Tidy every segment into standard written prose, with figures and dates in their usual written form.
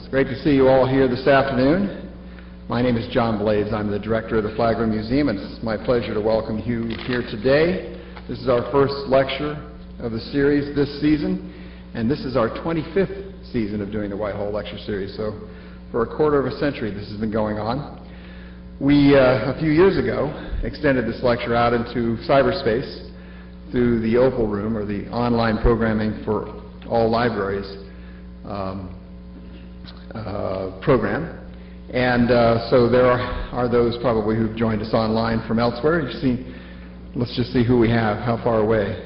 Great to see you all here this afternoon. My name is John Blades. I'm the director of the Flagler Museum, and it's my pleasure to welcome you here today. This is our first lecture of the series this season, and this is our 25th season of doing the Whitehall Lecture Series. So for a quarter of a century this has been going on. We, a few years ago, extended this lecture out into cyberspace through the Opal Room, or the online programming for all libraries program. And so there are those probably who've joined us online from elsewhere. Let's just see who we have. How far away?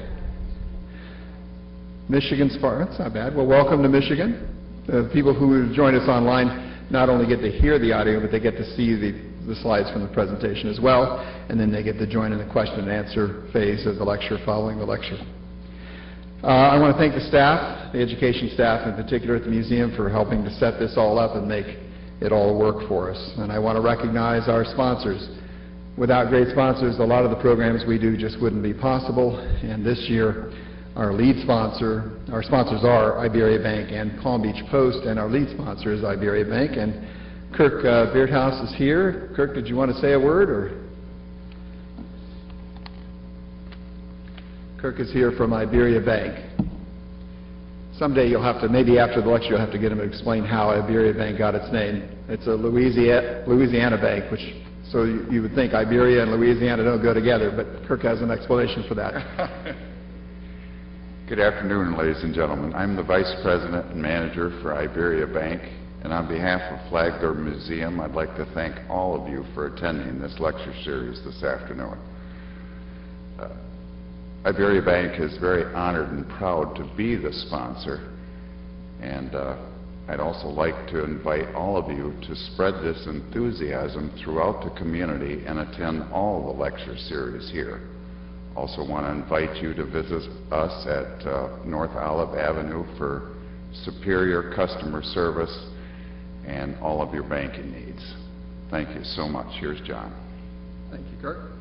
Michigan's far. That's not bad. Well, welcome to Michigan. The people who joined us online not only get to hear the audio, but they get to see the slides from the presentation as well, and then they get to join in the question and answer phase of the lecture following the lecture. I want to thank the staff, the education staff in particular at the museum, for helping to set this all up and make it all work for us. And I want to recognize our sponsors. Without great sponsors, a lot of the programs we do just wouldn't be possible. And this year, our sponsors are Iberia Bank and Palm Beach Post, and our lead sponsor is Iberia Bank. And Kirk Beardhouse is here. Kirk, did you want to say a word? Or Kirk is here from Iberia Bank. Someday you'll have to, maybe after the lecture, you'll have to get him to explain how Iberia Bank got its name. It's a Louisiana bank, so you would think Iberia and Louisiana don't go together, but Kirk has an explanation for that. Good afternoon, ladies and gentlemen. I'm the Vice President and Manager for Iberia Bank, and on behalf of Flagler Museum, I'd like to thank all of you for attending this lecture series this afternoon. Iberia Bank is very honored and proud to be the sponsor, and I'd also like to invite all of you to spread this enthusiasm throughout the community and attend all the lecture series here. Also want to invite you to visit us at North Olive Avenue for superior customer service and all of your banking needs. Thank you so much. Here's John. Thank you, Kirk.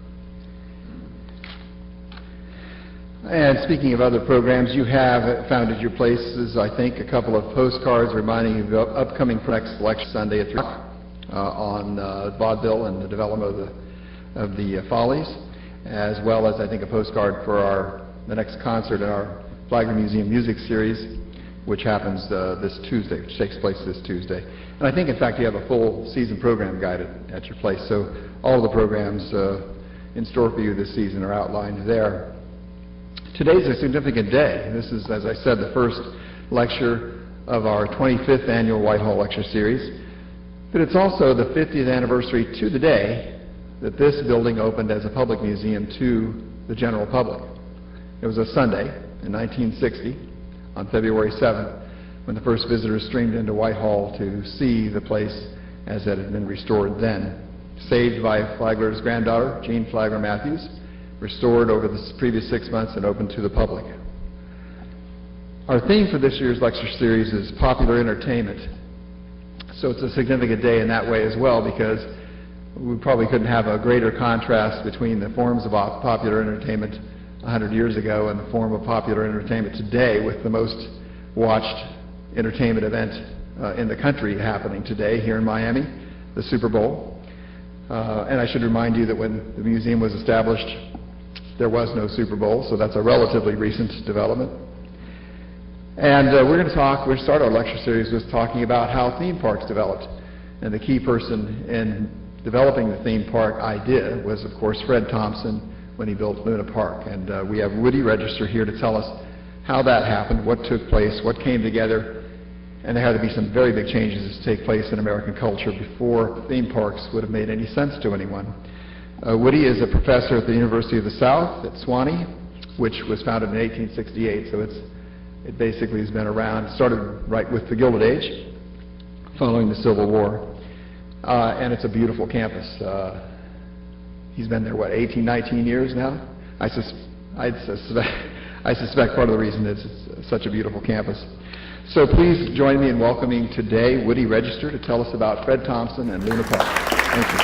And speaking of other programs, you have found at your places, I think, a couple of postcards reminding you of upcoming next lecture Sunday at 3 o'clock on vaudeville and the development of the Follies, as well as, I think, a postcard for the next concert in our Flagler Museum Music Series, which happens this Tuesday, which takes place this Tuesday. And I think, in fact, you have a full season program guide at your place, so all of the programs in store for you this season are outlined there. Today's a significant day. This is, as I said, the first lecture of our 25th annual Whitehall Lecture Series, but it's also the 50th anniversary to the day that this building opened as a public museum to the general public. It was a Sunday in 1960, on February 7th, when the first visitors streamed into Whitehall to see the place as it had been restored then. Saved by Flagler's granddaughter, Jean Flagler Matthews, restored over the previous 6 months and open to the public. Our theme for this year's lecture series is popular entertainment. So it's a significant day in that way as well, because we probably couldn't have a greater contrast between the forms of popular entertainment 100 years ago and the form of popular entertainment today, with the most watched entertainment event in the country happening today here in Miami, the Super Bowl. And I should remind you that when the museum was established, there was no Super Bowl, so that's a relatively recent development. And we'll start our lecture series with talking about how theme parks developed. And the key person in developing the theme park idea was, of course, Fred Thompson, when he built Luna Park. And we have Woody Register here to tell us how that happened, what took place, what came together, and there had to be some very big changes to take place in American culture before theme parks would have made any sense to anyone. Woody is a professor at the University of the South at Sewanee, which was founded in 1868, so it basically has been around. It started right with the Gilded Age, following the Civil War, and it's a beautiful campus. He's been there, 18, 19 years now? I suspect part of the reason is it's such a beautiful campus. So please join me in welcoming today Woody Register to tell us about Fred Thompson and Luna Park. Thank you.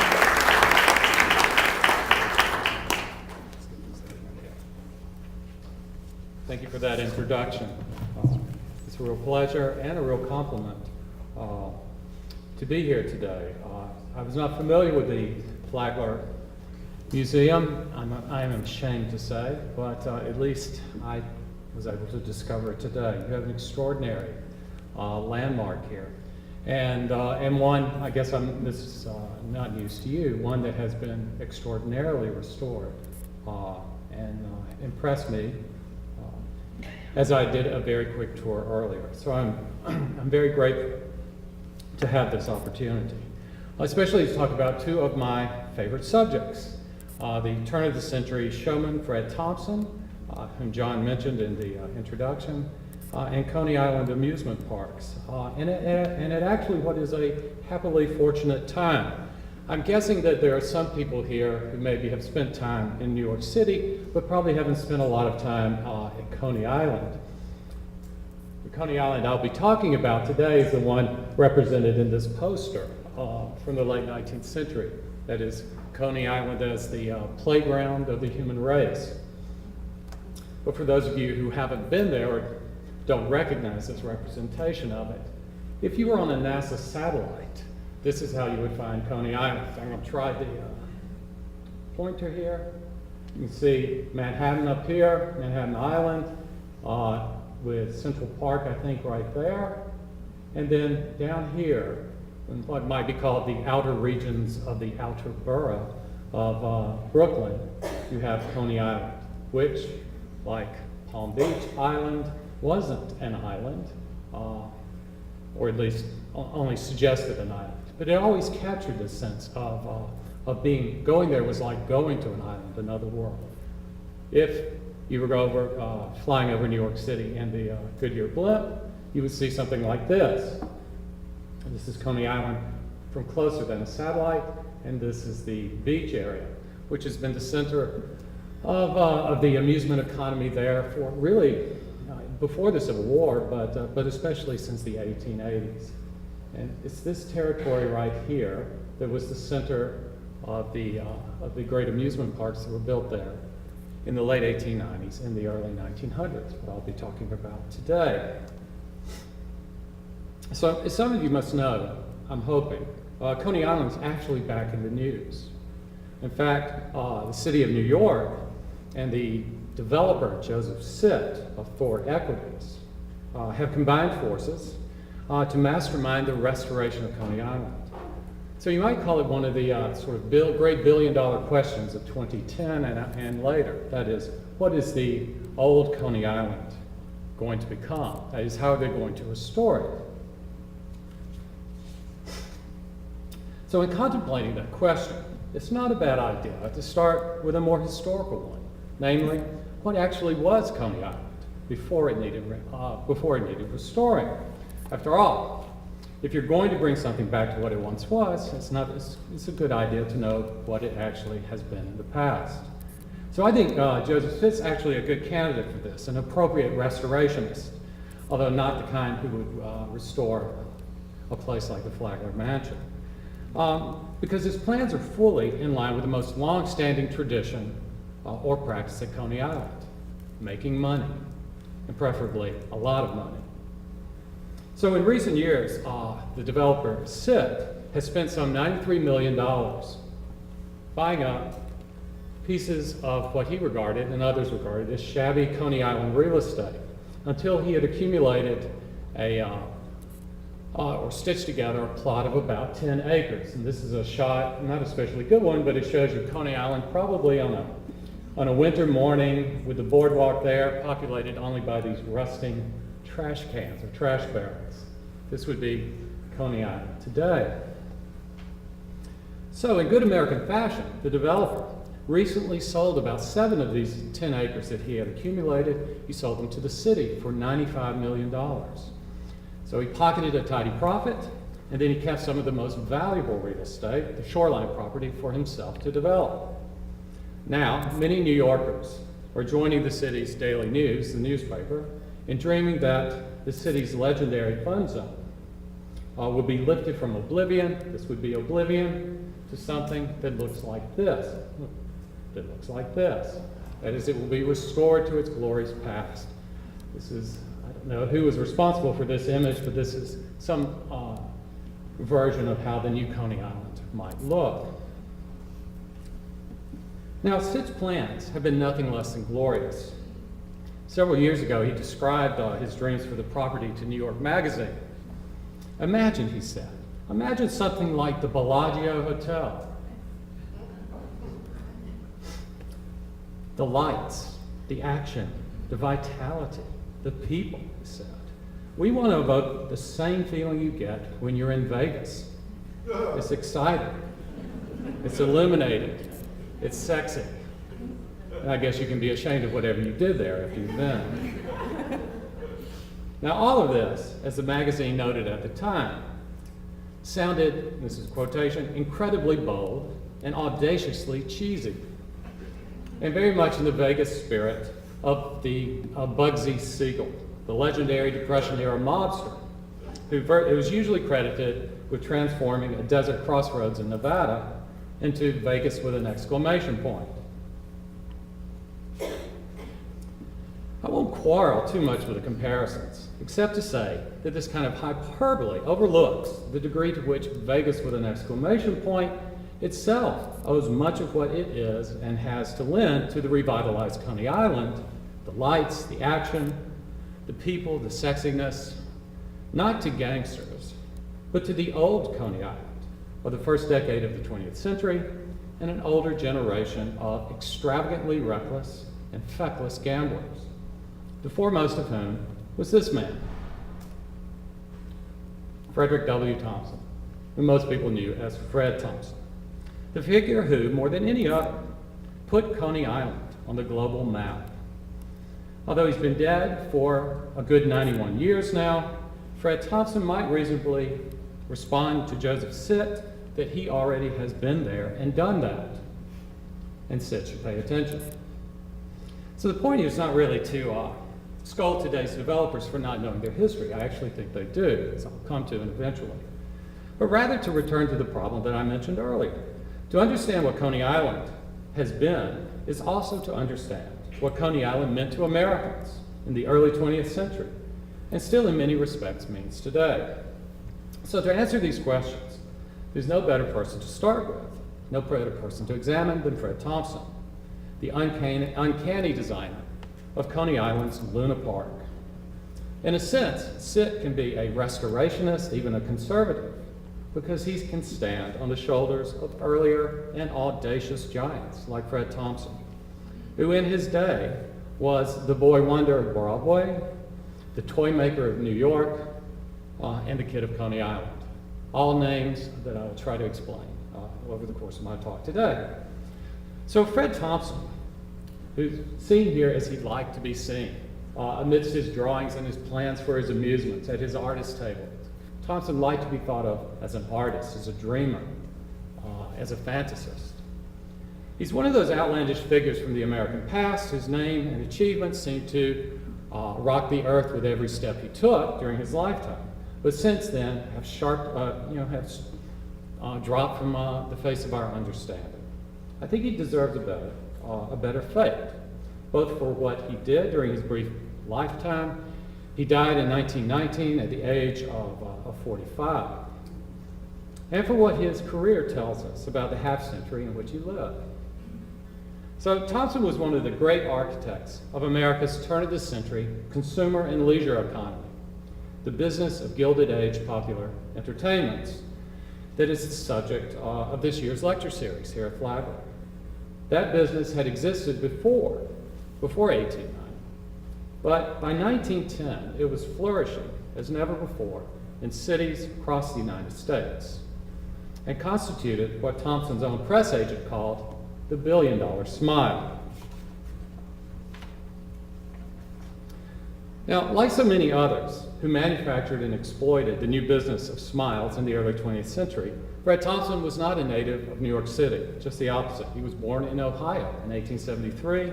Thank you for that introduction. It's a real pleasure and a real compliment to be here today. I was not familiar with the Flagler Museum, I am ashamed to say, but at least I was able to discover it today. You have an extraordinary landmark here. And one, I guess this is not news to you, one that has been extraordinarily restored and impressed me as I did a very quick tour earlier. So I'm very grateful to have this opportunity, especially to talk about two of my favorite subjects. The turn of the century showman Fred Thompson, whom John mentioned in the introduction, and Coney Island amusement parks. And at actually what is a happily fortunate time. I'm guessing that there are some people here who maybe have spent time in New York City, but probably haven't spent a lot of time at Coney Island. The Coney Island I'll be talking about today is the one represented in this poster from the late 19th century. That is Coney Island as the playground of the human race. But for those of you who haven't been there or don't recognize this representation of it, if you were on a NASA satellite, this is how you would find Coney Island. I'm going to try the pointer here. You can see Manhattan up here, Manhattan Island, with Central Park, I think, right there. And then down here, in what might be called the outer regions of the outer borough of Brooklyn, you have Coney Island, which, like Palm Beach Island, wasn't an island, or at least only suggested an island. But it always captured this sense of going there was like going to an island, another world. If you were flying over New York City in the Goodyear blimp, you would see something like this. And this is Coney Island from closer than a satellite, and this is the beach area, which has been the center of the amusement economy there for really before the Civil War, but especially since the 1880s. And it's this territory right here that was the center of the great amusement parks that were built there in the late 1890s and the early 1900s, what I'll be talking about today. So as some of you must know, I'm hoping, Coney Island's actually back in the news. In fact, the city of New York and the developer, Joseph Sitt of Thor Equities, have combined forces to mastermind the restoration of Coney Island. So you might call it one of the sort of great billion-dollar questions of 2010 and later. That is, what is the old Coney Island going to become? That is, how are they going to restore it? So in contemplating that question, it's not a bad idea to start with a more historical one, namely, what actually was Coney Island before it needed restoring? After all, if you're going to bring something back to what it once was, it's a good idea to know what it actually has been in the past. So I think Joseph Sitt's actually a good candidate for this, an appropriate restorationist, although not the kind who would restore a place like the Flagler Mansion. Because his plans are fully in line with the most long-standing tradition or practice at Coney Island, making money, and preferably a lot of money. So in recent years, the developer Sitt has spent some $93 million buying up pieces of what he regarded and others regarded as shabby Coney Island real estate until he had accumulated or stitched together a plot of about 10 acres. And this is a shot, not especially good one, but it shows you Coney Island probably on a winter morning with the boardwalk there, populated only by these rusting trash cans or trash barrels. This would be Coney Island today. So in good American fashion, the developer recently sold about 7 of these 10 acres that he had accumulated. He sold them to the city for $95 million. So he pocketed a tidy profit, and then he kept some of the most valuable real estate, the shoreline property, for himself to develop. Now, many New Yorkers are joining the city's daily news, the newspaper, in dreaming that the city's legendary fun zone will be lifted from oblivion, this would be oblivion, to something that looks like this. That looks like this. That is, it will be restored to its glorious past. This is, I don't know who was responsible for this image, but this is some version of how the new Coney Island might look. Now, Sid's plans have been nothing less than glorious. Several years ago, he described his dreams for the property to New York Magazine. Imagine, he said, imagine something like the Bellagio Hotel. The lights, the action, the vitality, the people, he said. We want to evoke the same feeling you get when you're in Vegas. It's exciting. It's illuminating. It's sexy. And I guess you can be ashamed of whatever you did there after you've been. Now, all of this, as the magazine noted at the time, sounded, this is quotation, incredibly bold and audaciously cheesy, and very much in the Vegas spirit of the Bugsy Siegel, the legendary Depression-era mobster, who was usually credited with transforming a desert crossroads in Nevada into Vegas with an exclamation point. I won't quarrel too much with the comparisons, except to say that this kind of hyperbole overlooks the degree to which Vegas with an exclamation point itself owes much of what it is and has to lend to the revitalized Coney Island, the lights, the action, the people, the sexiness, not to gangsters, but to the old Coney Island of the first decade of the 20th century and an older generation of extravagantly reckless and feckless gamblers, the foremost of whom was this man, Frederick W. Thompson, who most people knew as Fred Thompson, the figure who, more than any other, put Coney Island on the global map. Although he's been dead for a good 91 years now, Fred Thompson might reasonably respond to Joseph Sitt that he already has been there and done that, and Sitt should pay attention. So the point here is not really to scold today's developers for not knowing their history. I actually think they do, as I'll come to eventually. But rather to return to the problem that I mentioned earlier. To understand what Coney Island has been is also to understand what Coney Island meant to Americans in the early 20th century, and still in many respects means today. So to answer these questions, there's no better person to start with, no better person to examine than Fred Thompson, the uncanny designer of Coney Island's Luna Park. In a sense, Sitt can be a restorationist, even a conservative, because he can stand on the shoulders of earlier and audacious giants like Fred Thompson, who in his day was the boy wonder of Broadway, the toy maker of New York, and the kid of Coney Island. All names that I will try to explain over the course of my talk today. So Fred Thompson, who's seen here as he'd like to be seen, amidst his drawings and his plans for his amusements at his artist table. Thompson liked to be thought of as an artist, as a dreamer, as a fantasist. He's one of those outlandish figures from the American past whose name and achievements seem to rock the earth with every step he took during his lifetime, but since then have dropped from the face of our understanding. I think he deserves a better fate, both for what he did during his brief lifetime. He died in 1919 at the age of 45, and for what his career tells us about the half-century in which he lived. So Thompson was one of the great architects of America's turn-of-the-century consumer and leisure economy, the business of Gilded Age popular entertainments that is the subject of this year's lecture series here at Flagler. That business had existed before 1890, but by 1910 it was flourishing as never before in cities across the United States, and constituted what Thompson's own press agent called the billion-dollar smile. Now, like so many others who manufactured and exploited the new business of smiles in the early 20th century, Fred Thompson was not a native of New York City, just the opposite. He was born in Ohio in 1873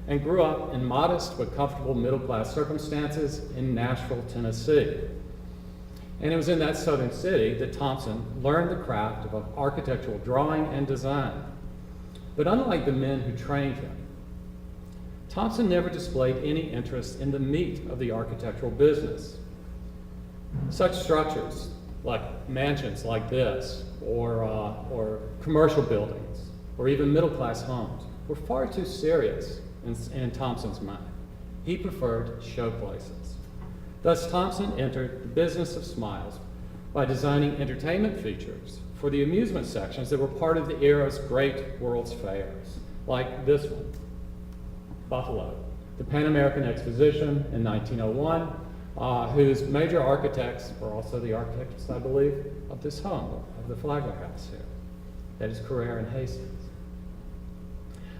and grew up in modest but comfortable middle-class circumstances in Nashville, Tennessee. And it was in that southern city that Thompson learned the craft of architectural drawing and design. But unlike the men who trained him, Thompson never displayed any interest in the meat of the architectural business. Such structures like mansions like this, or commercial buildings, or even middle-class homes, were far too serious in Thompson's mind. He preferred show places. Thus, Thompson entered the business of smiles by designing entertainment features for the amusement sections that were part of the era's great World's Fairs, like this one, Buffalo, the Pan American Exposition in 1901, whose major architects were also the architects, I believe, of this home, of the Flagler House here. That is Carrere and Hastings.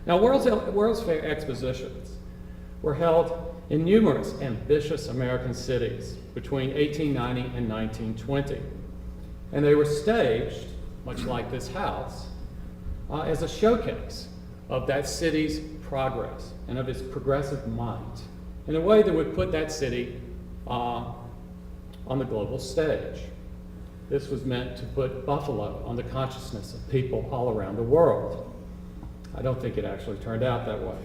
Now, World's Fair expositions were held in numerous ambitious American cities between 1890 and 1920. And they were staged, much like this house, as a showcase of that city's progress and of its progressive might, in a way that would put that city on the global stage. This was meant to put Buffalo on the consciousness of people all around the world. I don't think it actually turned out that way.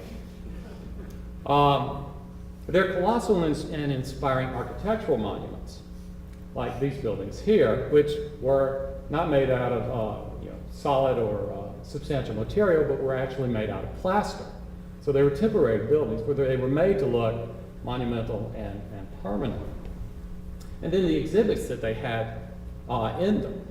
They're colossal and inspiring architectural monuments, like these buildings here, which were not made out of solid or substantial material, but were actually made out of plaster. So they were temporary buildings, but they were made to look monumental and permanent. And then the exhibits that they had in them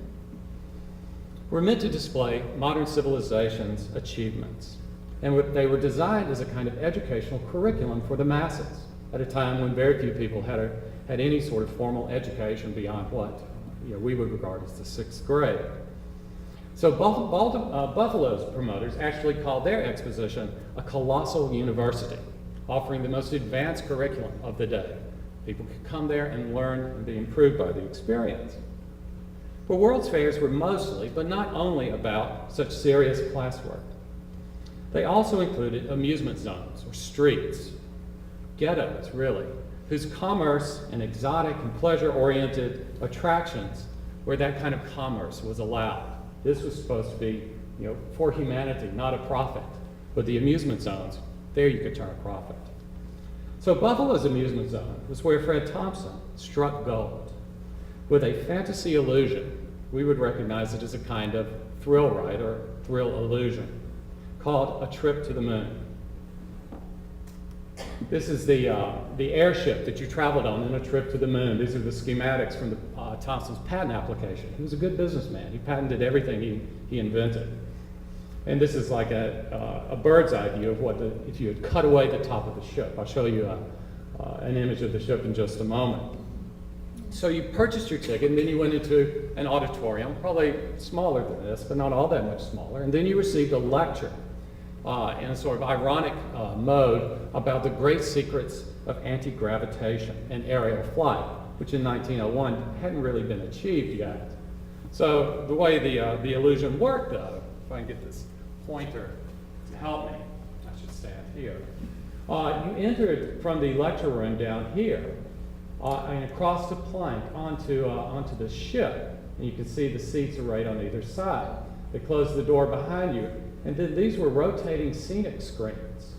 were meant to display modern civilization's achievements. And they were designed as a kind of educational curriculum for the masses at a time when very few people had any sort of formal education beyond what we would regard as the 6th grade. So Buffalo's promoters actually called their exposition a colossal university, offering the most advanced curriculum of the day. People could come there and learn and be improved by the experience. But World's Fairs were mostly, but not only, about such serious classwork. They also included amusement zones, or streets, ghettos, really, whose commerce and exotic and pleasure-oriented attractions, where that kind of commerce was allowed. This was supposed to be, for humanity, not a profit. But the amusement zones, there you could turn a profit. So Buffalo's amusement zone was where Fred Thompson struck gold. With a fantasy illusion, we would recognize it as a kind of thrill ride or thrill illusion, called A Trip to the Moon. This is the airship that you traveled on in A Trip to the Moon. These are the schematics from Thompson's patent application. He was a good businessman. He patented everything he invented. And this is like a bird's eye view of if you had cut away the top of the ship. I'll show you an image of the ship in just a moment. So you purchased your ticket, and then you went into an auditorium, probably smaller than this, but not all that much smaller. And then you received a lecture in a sort of ironic mode about the great secrets of anti-gravitation and aerial flight, which in 1901 hadn't really been achieved yet. So the way the illusion worked, though, if I can get this pointer to help me, I should stand here. You entered from the lecture room down here and across the plank onto the ship, and you can see the seats are right on either side. They closed the door behind you, and then these were rotating scenic screens.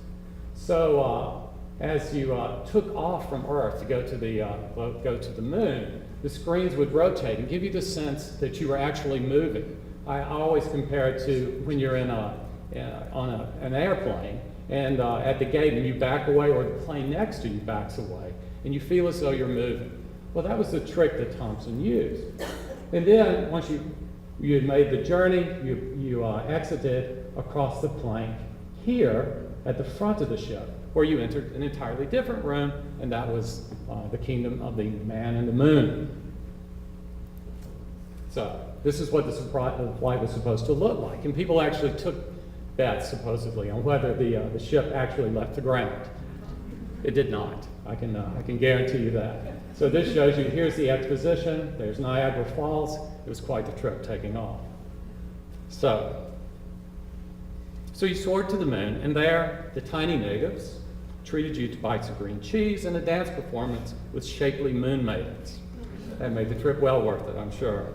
So as you took off from Earth to go to the moon, the screens would rotate and give you the sense that you were actually moving. I always compare it to when you're on an airplane, and at the gate, and you back away, or the plane next to you backs away, and you feel as though you're moving. Well, that was the trick that Thompson used. And then once you had made the journey, you exited across the plank here at the front of the ship, where you entered an entirely different room, and that was the kingdom of the man in the moon. So this is what the flight was supposed to look like, and people actually took bets, supposedly, on whether the ship actually left the ground. It did not. I can guarantee you that. So this shows you, here's the exposition, there's Niagara Falls. It was quite the trip taking off. So you soared to the moon, and there the tiny natives treated you to bites of green cheese and a dance performance with shapely moon maidens. That made the trip well worth it, I'm sure.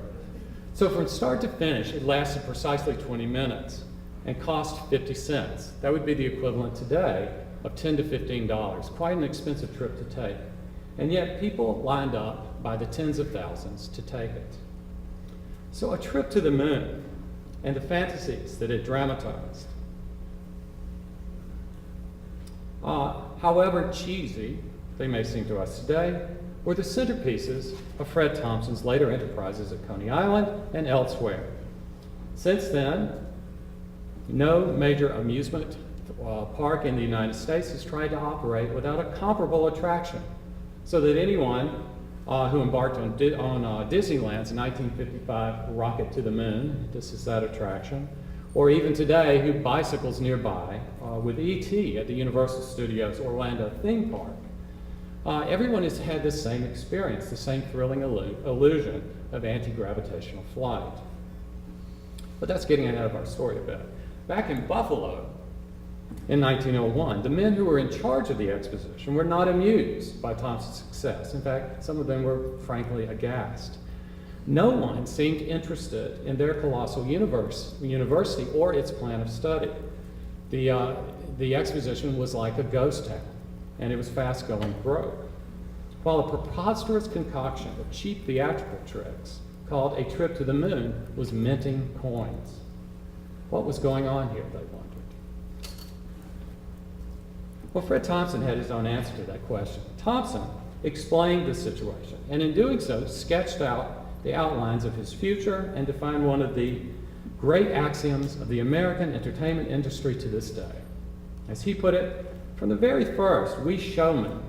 So from start to finish, it lasted precisely 20 minutes and cost 50 cents. That would be the equivalent today of $10 to $15, quite an expensive trip to take. And yet people lined up by the tens of thousands to take it. So a trip to the moon and the fantasies that it dramatized, however cheesy they may seem to us today, were the centerpieces of Fred Thompson's later enterprises at Coney Island and elsewhere. Since then, no major amusement park in the United States has tried to operate without a comparable attraction, so that anyone who embarked on Disneyland's 1955 Rocket to the Moon, this is that attraction, or even today who bicycles nearby with E.T. at the Universal Studios Orlando theme park, everyone has had the same experience, the same thrilling illusion of anti-gravitational flight. But that's getting ahead of our story a bit. Back in Buffalo, in 1901, the men who were in charge of the exposition were not amused by Thompson's success. In fact, some of them were frankly aghast. No one seemed interested in their colossal university or its plan of study. The exposition was like a ghost town, and it was fast going broke. While a preposterous concoction of cheap theatrical tricks called a trip to the moon was minting coins. What was going on here, they wondered. Well, Fred Thompson had his own answer to that question. Thompson explained the situation, and in doing so, sketched out the outlines of his future and defined one of the great axioms of the American entertainment industry to this day. As he put it, from the very first, we showmen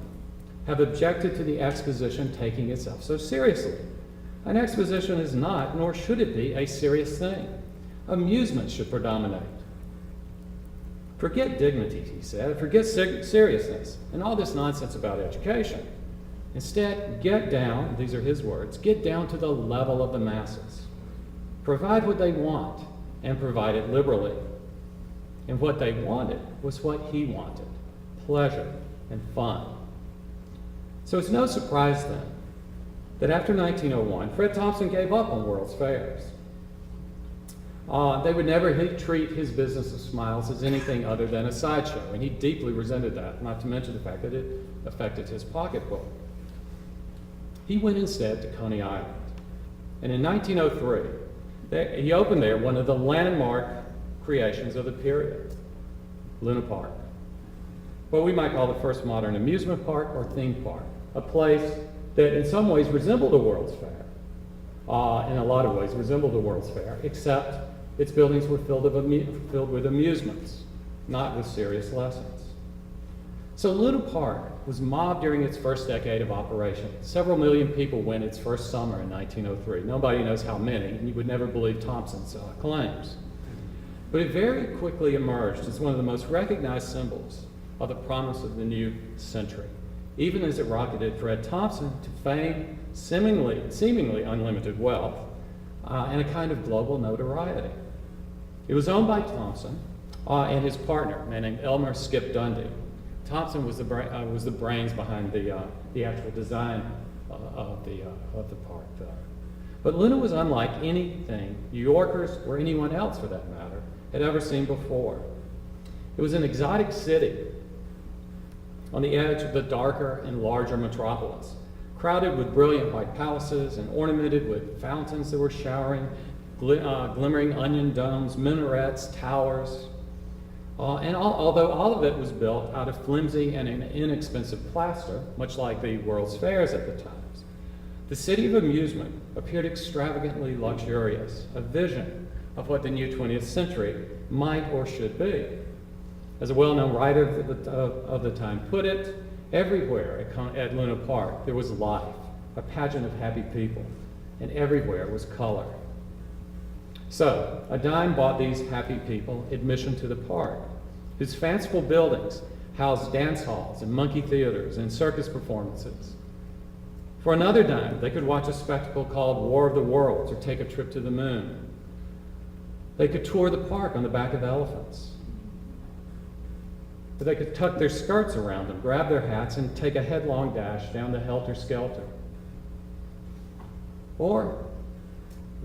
have objected to the exposition taking itself so seriously. An exposition is not, nor should it be, a serious thing. Amusement should predominate. Forget dignity, he said, forget seriousness, and all this nonsense about education. Instead, get down, these are his words, get down to the level of the masses. Provide what they want, and provide it liberally. And what they wanted was what he wanted, pleasure and fun. So it's no surprise then that after 1901, Fred Thompson gave up on World's Fairs. They would never treat his business of smiles as anything other than a sideshow, and he deeply resented that, not to mention the fact that it affected his pocketbook. He went instead to Coney Island, and in 1903, he opened there one of the landmark creations of the period, Luna Park, what we might call the first modern amusement park or theme park, a place that in some ways resembled a World's Fair, in a lot of ways resembled a World's Fair, except its buildings were filled with amusements, not with serious lessons. So Luna Park was mobbed during its first decade of operation. Several million people went its first summer in 1903. Nobody knows how many, and you would never believe Thompson's claims. But it very quickly emerged as one of the most recognized symbols of the promise of the new century, even as it rocketed Fred Thompson to fame, seemingly unlimited wealth, and a kind of global notoriety. It was owned by Thompson and his partner, a man named Elmer Skip Dundee. Thompson was the brains behind the actual design of the park there. But Luna was unlike anything New Yorkers, or anyone else for that matter, had ever seen before. It was an exotic city on the edge of the darker and larger metropolis, crowded with brilliant white palaces and ornamented with fountains that were showering, glimmering onion domes, minarets, towers. Although all of it was built out of flimsy and inexpensive plaster, much like the World's Fairs at the times, the city of amusement appeared extravagantly luxurious, a vision of what the new 20th century might or should be. As a well-known writer of the time put it, everywhere at Luna Park there was life, a pageant of happy people, and everywhere was color. So, a dime bought these happy people admission to the park, whose fanciful buildings housed dance halls and monkey theaters and circus performances. For another dime, they could watch a spectacle called War of the Worlds or take a trip to the moon. They could tour the park on the back of elephants. Or they could tuck their skirts around them, grab their hats, and take a headlong dash down the helter-skelter. Or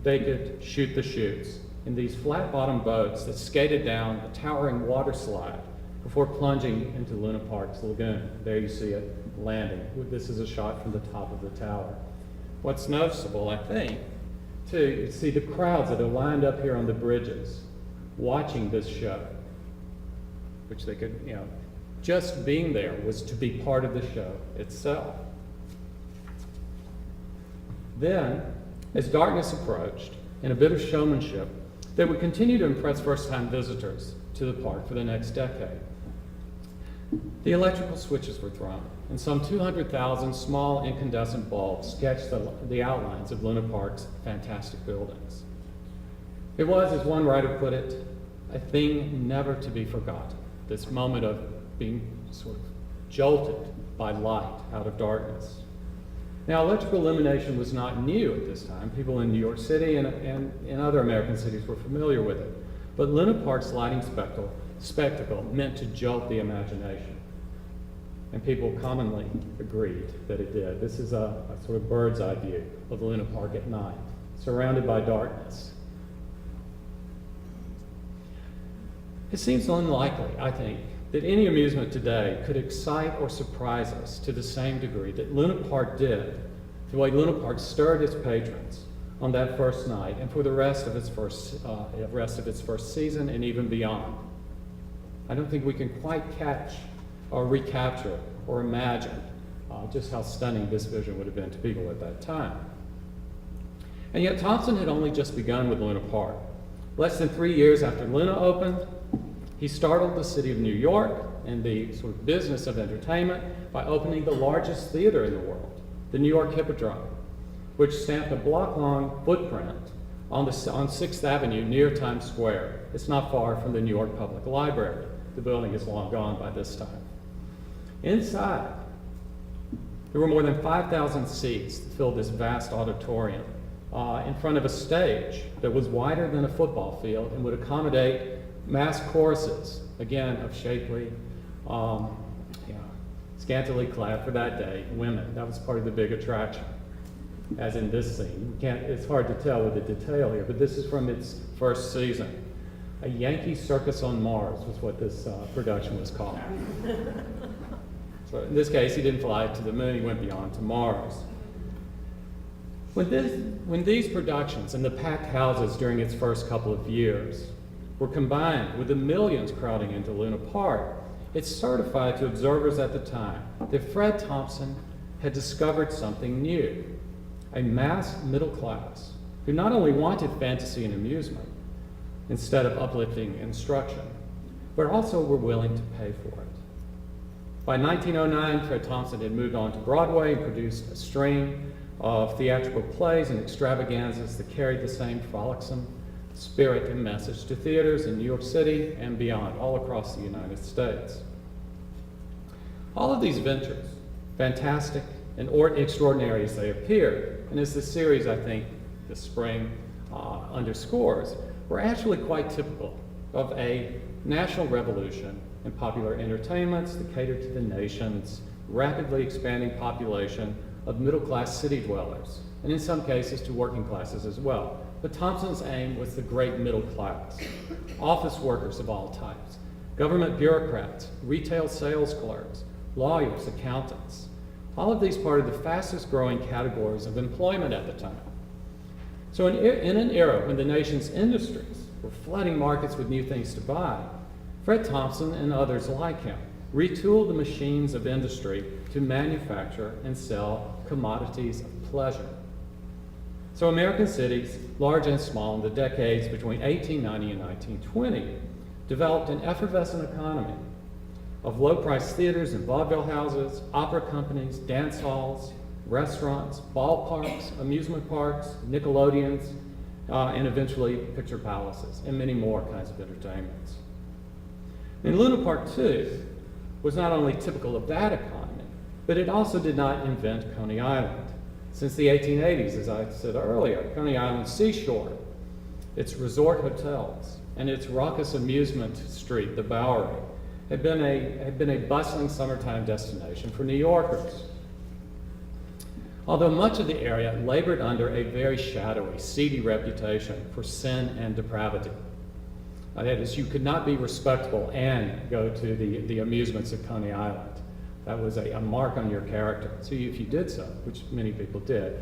they could shoot the chutes in these flat-bottomed boats that skated down a towering water slide before plunging into Luna Park's lagoon. There you see it landing. This is a shot from the top of the tower. What's noticeable, I think, to see the crowds that are lined up here on the bridges watching this show, which they could, just being there was to be part of the show itself. Then, as darkness approached, in a bit of showmanship that would continue to impress first-time visitors to the park for the next decade, the electrical switches were thrown, and some 200,000 small incandescent bulbs sketched the outlines of Luna Park's fantastic buildings. It was, as one writer put it, a thing never to be forgotten, this moment of being sort of jolted by light out of darkness. Now, electrical illumination was not new at this time. People in New York City and in other American cities were familiar with it. But Luna Park's lighting spectacle meant to jolt the imagination. And people commonly agreed that it did. This is a sort of bird's eye view of Luna Park at night, surrounded by darkness. It seems unlikely, I think, that any amusement today could excite or surprise us to the same degree that Luna Park did, the way Luna Park stirred its patrons on that first night and for the rest of its first season and even beyond. I don't think we can quite catch or recapture or imagine just how stunning this vision would have been to people at that time. And yet Thompson had only just begun with Luna Park. Less than 3 years after Luna opened, he startled the city of New York and the sort of business of entertainment by opening the largest theater in the world, the New York Hippodrome, which stamped a block-long footprint on 6th Avenue near Times Square. It's not far from the New York Public Library. The building is long gone by this time. Inside, there were more than 5,000 seats that filled this vast auditorium in front of a stage that was wider than a football field and would accommodate mass choruses, again, of shapely, scantily clad for that day women. That was part of the big attraction, as in this scene. It's hard to tell with the detail here, but this is from its first season. A Yankee Circus on Mars was what this production was called. So in this case, he didn't fly to the moon, he went beyond to Mars. When these productions and the packed houses during its first couple of years were combined with the millions crowding into Luna Park, it certified to observers at the time that Fred Thompson had discovered something new, a mass middle class who not only wanted fantasy and amusement instead of uplifting instruction, but also were willing to pay for it. By 1909, Fred Thompson had moved on to Broadway and produced a string of theatrical plays and extravaganzas that carried the same frolicsome spirit and message to theaters in New York City and beyond, all across the United States. All of these ventures, fantastic and extraordinary as they appear, and as the series, I think, this spring underscores, were actually quite typical of a national revolution in popular entertainments that catered to the nation's rapidly expanding population of middle-class city dwellers, and in some cases to working classes as well. But Thompson's aim was the great middle class, office workers of all types, government bureaucrats, retail sales clerks, lawyers, accountants. All of these part of the fastest growing categories of employment at the time. So in an era when the nation's industries were flooding markets with new things to buy, Fred Thompson and others like him retooled the machines of industry to manufacture and sell commodities of pleasure. So American cities, large and small, in the decades between 1890 and 1920, developed an effervescent economy of low-priced theaters and vaudeville houses, opera companies, dance halls, restaurants, ballparks, amusement parks, Nickelodeons, and eventually picture palaces, and many more kinds of entertainments. And Luna Park, too, was not only typical of that economy, but it also did not invent Coney Island. Since the 1880s, as I said earlier, Coney Island seashore, its resort hotels, and its raucous amusement street, the Bowery, had been a bustling summertime destination for New Yorkers. Although much of the area labored under a very shadowy, seedy reputation for sin and depravity. That is, you could not be respectable and go to the amusements of Coney Island. That was a mark on your character. So if you did so, which many people did,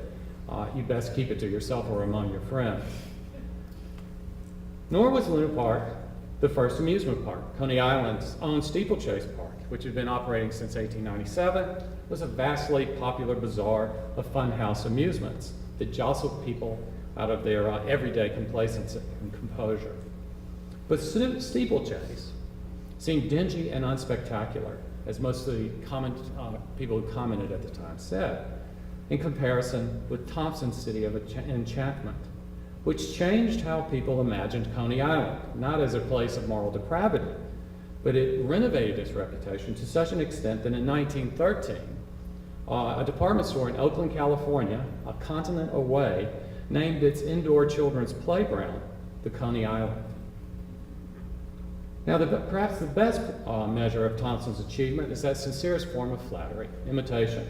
you best keep it to yourself or among your friends. Nor was Luna Park the first amusement park. Coney Island's own Steeplechase Park, which had been operating since 1897, was a vastly popular bazaar of funhouse amusements that jostled people out of their everyday complacency and composure. But Steeplechase seemed dingy and unspectacular, as most of the people who commented at the time said, in comparison with Thompson's City of Enchantment, which changed how people imagined Coney Island, not as a place of moral depravity, but it renovated its reputation to such an extent that in 1913, a department store in Oakland, California, a continent away, named its indoor children's playground the Coney Island. Now, perhaps the best measure of Thompson's achievement is that sincerest form of flattery, imitation.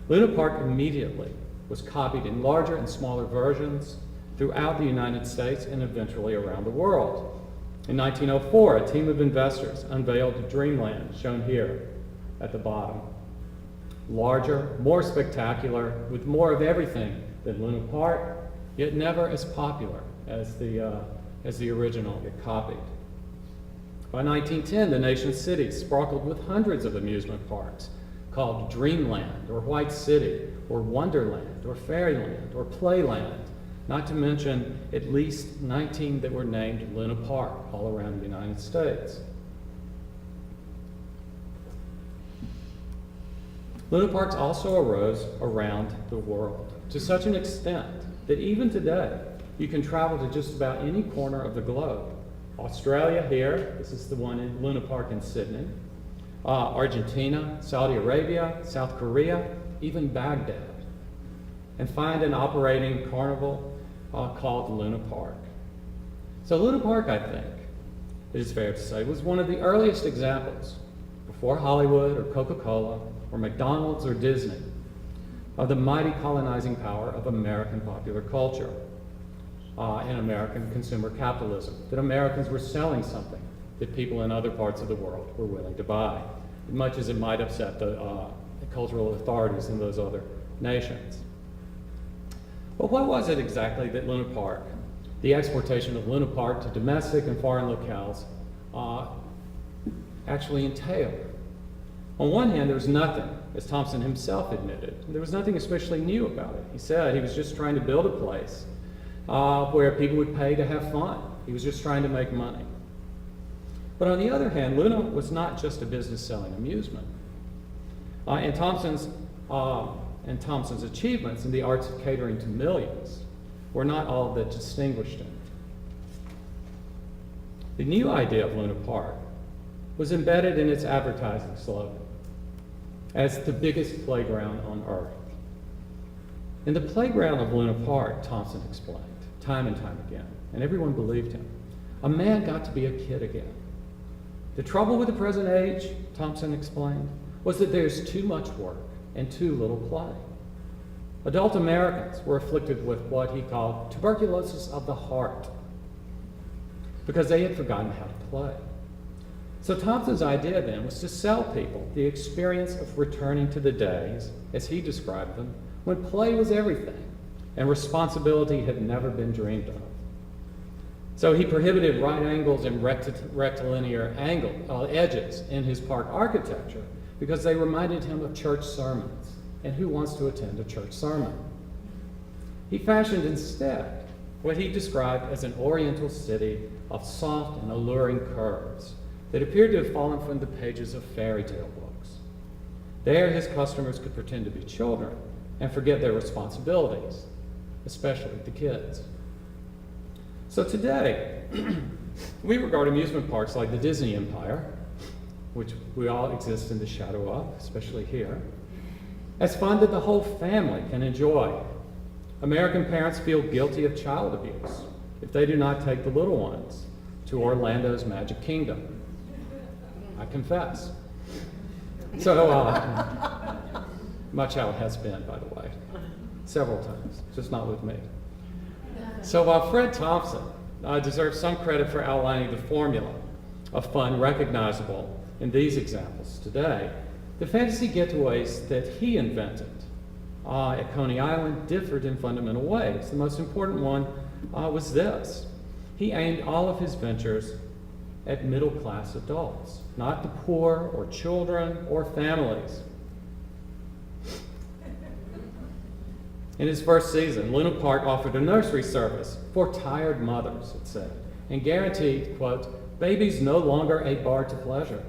Luna Park immediately was copied in larger and smaller versions throughout the United States and eventually around the world. In 1904, a team of investors unveiled Dreamland, shown here at the bottom. Larger, more spectacular, with more of everything than Luna Park, yet never as popular as the original it copied. By 1910, the nation's cities sparkled with hundreds of amusement parks called Dreamland, or White City, or Wonderland, or Fairyland, or Playland, not to mention at least 19 that were named Luna Park all around the United States. Luna Parks also arose around the world to such an extent that even today you can travel to just about any corner of the globe. Australia here, this is the one in Luna Park in Sydney, Argentina, Saudi Arabia, South Korea, even Baghdad, and find an operating carnival called Luna Park. So Luna Park, I think, it is fair to say, was one of the earliest examples, before Hollywood or Coca-Cola or McDonald's or Disney, of the mighty colonizing power of American popular culture and American consumer capitalism, that Americans were selling something that people in other parts of the world were willing to buy, much as it might upset the cultural authorities in those other nations. But what was it exactly that Luna Park, the exportation of Luna Park to domestic and foreign locales, actually entailed? On one hand, there was nothing, as Thompson himself admitted. There was nothing especially new about it. He said he was just trying to build a place where people would pay to have fun. He was just trying to make money. But on the other hand, Luna was not just a business selling amusement. And Thompson's achievements in the arts of catering to millions were not all that distinguished him. The new idea of Luna Park was embedded in its advertising slogan as the biggest playground on earth. In the playground of Luna Park, Thompson explained, time and time again, and everyone believed him, a man got to be a kid again. The trouble with the present age, Thompson explained, was that there's too much work and too little play. Adult Americans were afflicted with what he called tuberculosis of the heart because they had forgotten how to play. So Thompson's idea then was to sell people the experience of returning to the days, as he described them, when play was everything and responsibility had never been dreamed of. So he prohibited right angles and rectilinear edges in his park architecture because they reminded him of church sermons. And who wants to attend a church sermon? He fashioned instead what he described as an oriental city of soft and alluring curves that appeared to have fallen from the pages of fairy tale books. There his customers could pretend to be children and forget their responsibilities, especially the kids. So today, we regard amusement parks like the Disney Empire, which we all exist in the shadow of, especially here, as fun that the whole family can enjoy. American parents feel guilty of child abuse if they do not take the little ones to Orlando's Magic Kingdom. I confess. So, my child has been, by the way, several times, just not with me. So Fred Thompson deserves some credit for outlining the formula of fun recognizable in these examples today. The fantasy getaways that he invented at Coney Island differed in fundamental ways. The most important one was this. He aimed all of his ventures at middle-class adults, not the poor or children or families. In his first season, Luna Park offered a nursery service for tired mothers, it said, and guaranteed, quote, babies no longer a bar to pleasure.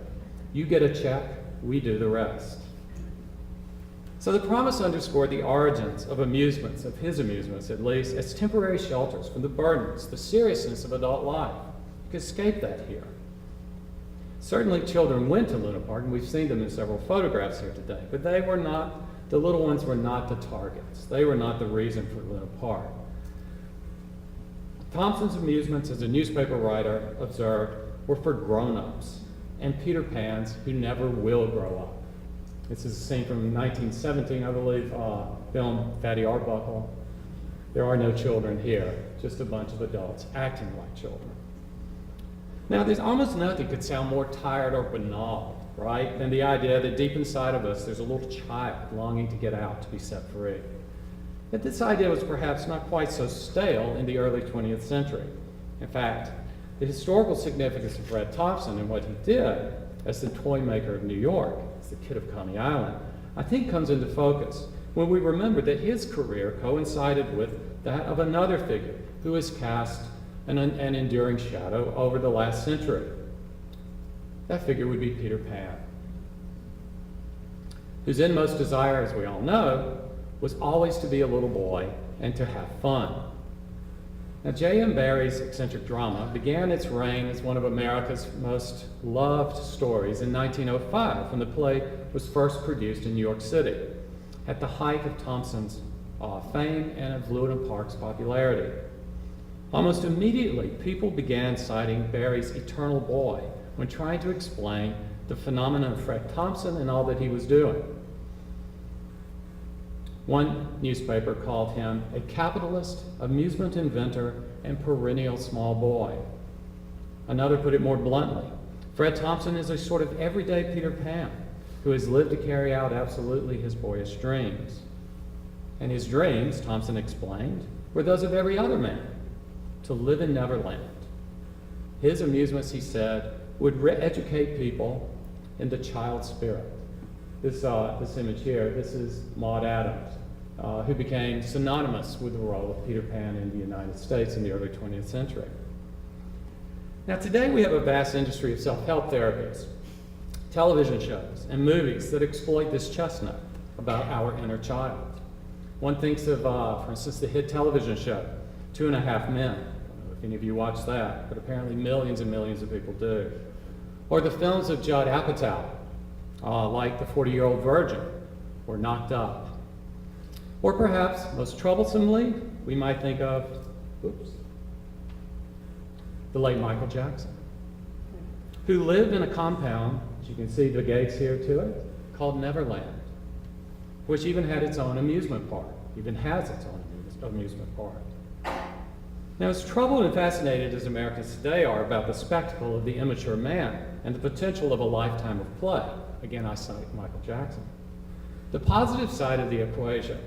You get a check, we do the rest. So the promise underscored the origins of amusements, of his amusements at least, as temporary shelters from the burdens, the seriousness of adult life. You could escape that here. Certainly children went to Luna Park, and we've seen them in several photographs here today, but they were not, the little ones were not the targets. They were not the reason for Luna Park. Thompson's amusements, as a newspaper writer observed, were for grown-ups and Peter Pans who never will grow up. This is a scene from 1917, I believe, film Fatty Arbuckle. There are no children here, just a bunch of adults acting like children. Now, there's almost nothing could sound more tired or banal, right, than the idea that deep inside of us there's a little child longing to get out, to be set free. Yet this idea was perhaps not quite so stale in the early 20th century. In fact, the historical significance of Fred Thompson and what he did as the toy maker of New York, as the kid of Coney Island, I think comes into focus when we remember that his career coincided with that of another figure who has cast an enduring shadow over the last century. That figure would be Peter Pan, whose inmost desire, as we all know, was always to be a little boy and to have fun. Now, J.M. Barrie's eccentric drama began its reign as one of America's most loved stories in 1905, when the play was first produced in New York City, at the height of Thompson's fame and of Luna Park's popularity. Almost immediately, people began citing Barrie's eternal boy when trying to explain the phenomenon of Fred Thompson and all that he was doing. One newspaper called him a capitalist, amusement inventor, and perennial small boy. Another put it more bluntly. Fred Thompson is a sort of everyday Peter Pan who has lived to carry out absolutely his boyish dreams. And his dreams, Thompson explained, were those of every other man, to live in Neverland. His amusements, he said, would educate people in the child spirit. This image here, this is Maude Adams, who became synonymous with the role of Peter Pan in the United States in the early 20th century. Now today we have a vast industry of self-help therapies, television shows, and movies that exploit this chestnut about our inner child. One thinks of, for instance, the hit television show, 2.5 Men. I don't know if any of you watch that, but apparently millions and millions of people do. Or the films of Judd Apatow, like The 40-Year-Old Virgin or Knocked Up. Or perhaps, most troublesomely, we might think of, the late Michael Jackson, who lived in a compound, as you can see the gates here to it, called Neverland, which even had its own amusement park, even has its own amusement park. Now, as troubled and fascinated as Americans today are about the spectacle of the immature man and the potential of a lifetime of play, again, I cite Michael Jackson, the positive side of the equation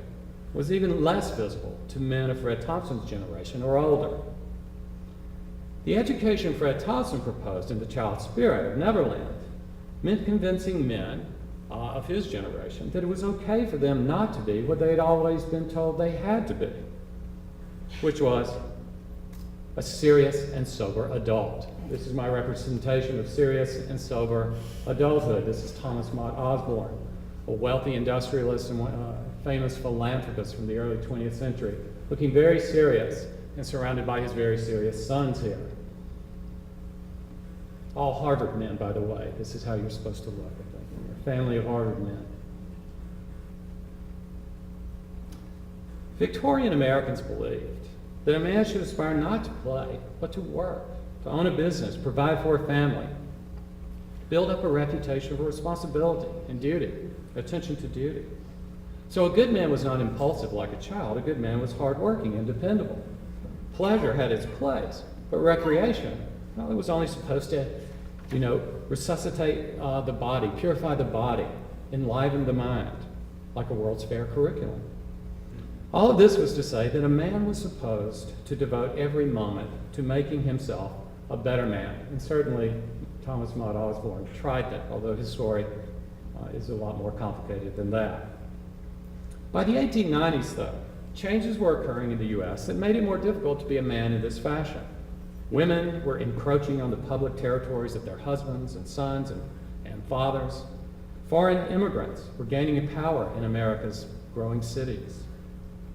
was even less visible to men of Fred Thompson's generation or older. The education Fred Thompson proposed in The Child Spirit of Neverland meant convincing men of his generation that it was okay for them not to be what they had always been told they had to be, which was a serious and sober adult. This is my representation of serious and sober adulthood. This is Thomas Mott Osborne, a wealthy industrialist and famous philanthropist from the early 20th century, looking very serious and surrounded by his very serious sons here. All Harvard men, by the way. This is how you're supposed to look, I think. You're a family of Harvard men. Victorian Americans believed that a man should aspire not to play, but to work, to own a business, provide for a family, build up a reputation for responsibility and duty, attention to duty. So a good man was not impulsive like a child. A good man was hardworking and dependable. Pleasure had its place, but recreation, well, it was only supposed to, resuscitate the body, purify the body, enliven the mind, like a World's Fair curriculum. All of this was to say that a man was supposed to devote every moment to making himself a better man. And certainly Thomas Maud Osborne tried that, although his story is a lot more complicated than that. By the 1890s, though, changes were occurring in the U.S. that made it more difficult to be a man in this fashion. Women were encroaching on the public territories of their husbands and sons and fathers. Foreign immigrants were gaining power in America's growing cities.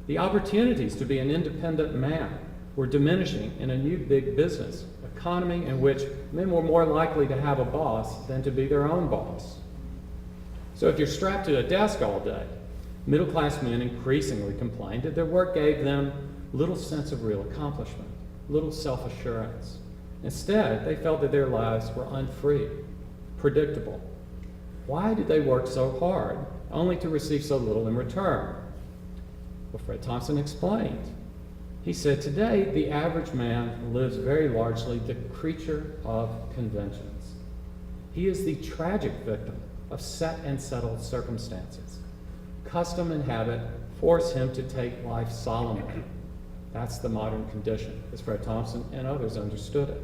The opportunities to be an independent man were diminishing in a new big business economy in which men were more likely to have a boss than to be their own boss. So if you're strapped to a desk all day, middle-class men increasingly complained that their work gave them little sense of real accomplishment, little self-assurance. Instead, they felt that their lives were unfree, predictable. Why did they work so hard, only to receive so little in return? Well, Fred Thompson explained. He said, today, the average man lives very largely the creature of conventions. He is the tragic victim of set and settled circumstances. Custom and habit force him to take life solemnly. That's the modern condition, as Fred Thompson and others understood it.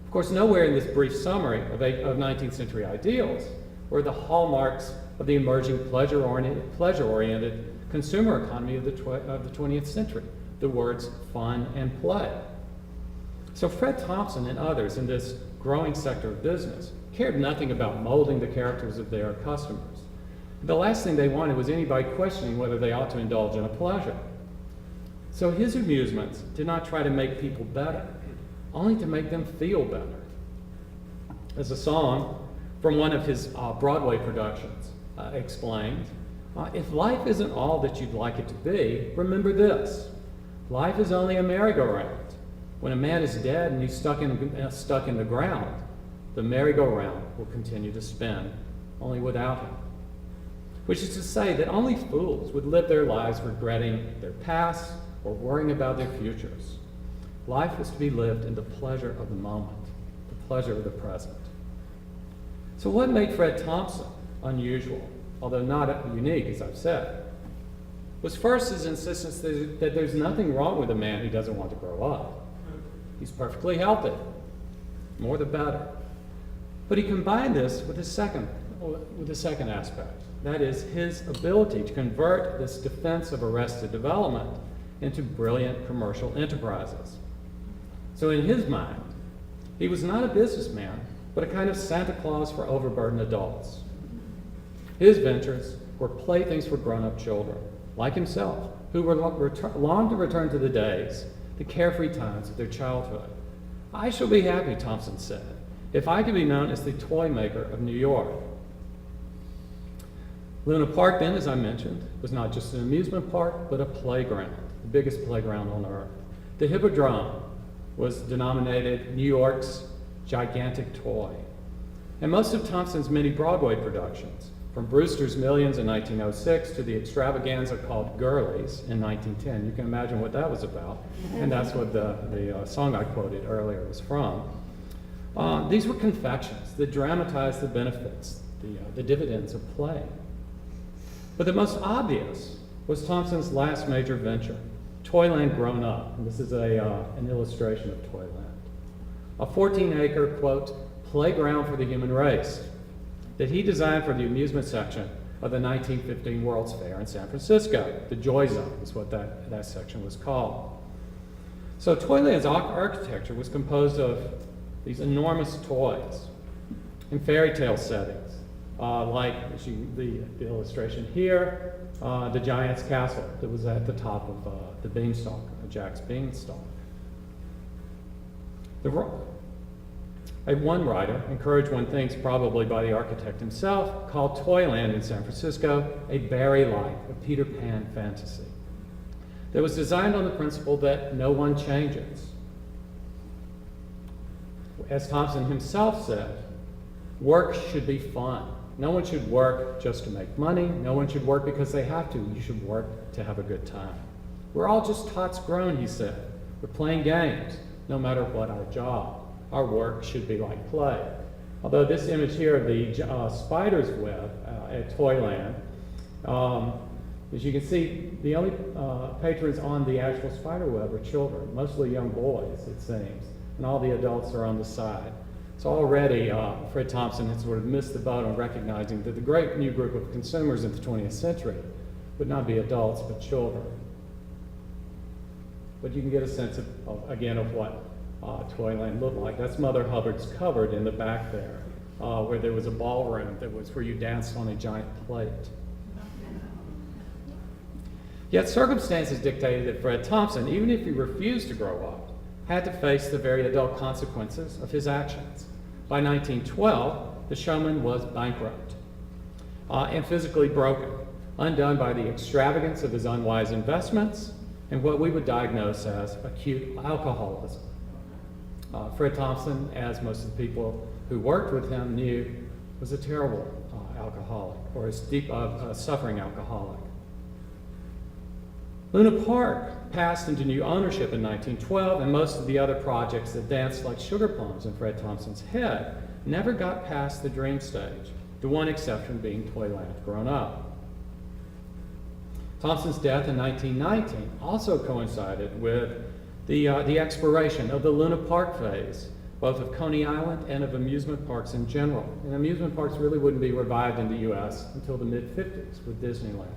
Of course, nowhere in this brief summary of 19th century ideals were the hallmarks of the emerging pleasure-oriented consumer economy of the 20th century, the words fun and play. So Fred Thompson and others in this growing sector of business cared nothing about molding the characters of their customers. The last thing they wanted was anybody questioning whether they ought to indulge in a pleasure. So his amusements did not try to make people better, only to make them feel better. As a song from one of his Broadway productions explained, if life isn't all that you'd like it to be, remember this. Life is only a merry-go-round. When a man is dead and he's stuck in the ground, the merry-go-round will continue to spin, only without him. Which is to say that only fools would live their lives regretting their past or worrying about their futures. Life is to be lived in the pleasure of the moment, the pleasure of the present. So what made Fred Thompson unusual, although not unique, as I've said, was first his insistence that there's nothing wrong with a man who doesn't want to grow up. He's perfectly healthy, more the better. But he combined this with the second aspect. That is his ability to convert this defense of arrested development into brilliant commercial enterprises. So in his mind, he was not a businessman, but a kind of Santa Claus for overburdened adults. His ventures were playthings for grown-up children, like himself, who were longed to return to the days, the carefree times of their childhood. I shall be happy, Thompson said, if I could be known as the toy maker of New York. Luna Park then, as I mentioned, was not just an amusement park, but a playground, the biggest playground on earth. The Hippodrome was denominated New York's gigantic toy. And most of Thompson's many Broadway productions, from Brewster's Millions in 1906 to the extravaganza called Girlies in 1910, you can imagine what that was about, and that's what the song I quoted earlier was from. These were confections that dramatized the benefits, the dividends of play. But the most obvious was Thompson's last major venture, Toyland Grown Up. And this is an illustration of Toyland. A 14-acre, quote, playground for the human race that he designed for the amusement section of the 1915 World's Fair in San Francisco. The Joy Zone is what that section was called. So Toyland's architecture was composed of these enormous toys in fairy tale settings. Like the illustration here, the giant's castle that was at the top of the beanstalk, Jack's beanstalk. One writer, encouraged one thinks probably by the architect himself, called Toyland in San Francisco a Barry-like, a Peter Pan fantasy that was designed on the principle that no one changes. As Thompson himself said, work should be fun. No one should work just to make money. No one should work because they have to. You should work to have a good time. We're all just tots grown, he said. We're playing games, no matter what our job. Our work should be like play. Although this image here of the spider's web at Toyland As you can see, the only patrons on the actual spider web are children, mostly young boys, it seems, and all the adults are on the side. So already, Fred Thompson had sort of missed the boat on recognizing that the great new group of consumers in the 20th century would not be adults, but children. But you can get a sense again, of what Toyland looked like. That's Mother Hubbard's cupboard in the back there, where there was a ballroom that was where you danced on a giant plate. Yet circumstances dictated that Fred Thompson, even if he refused to grow up, had to face the very adult consequences of his actions. By 1912, the showman was bankrupt and physically broken, undone by the extravagance of his unwise investments and what we would diagnose as acute alcoholism. Fred Thompson, as most of the people who worked with him knew, was a terrible alcoholic, or a suffering alcoholic. Luna Park passed into new ownership in 1912, and most of the other projects that danced like sugar plums in Fred Thompson's head never got past the dream stage, the one exception being Toyland Grown Up. Thompson's death in 1919 also coincided with the expiration of the Luna Park phase, both of Coney Island and of amusement parks in general. And amusement parks really wouldn't be revived in the U.S. until the mid-50s with Disneyland.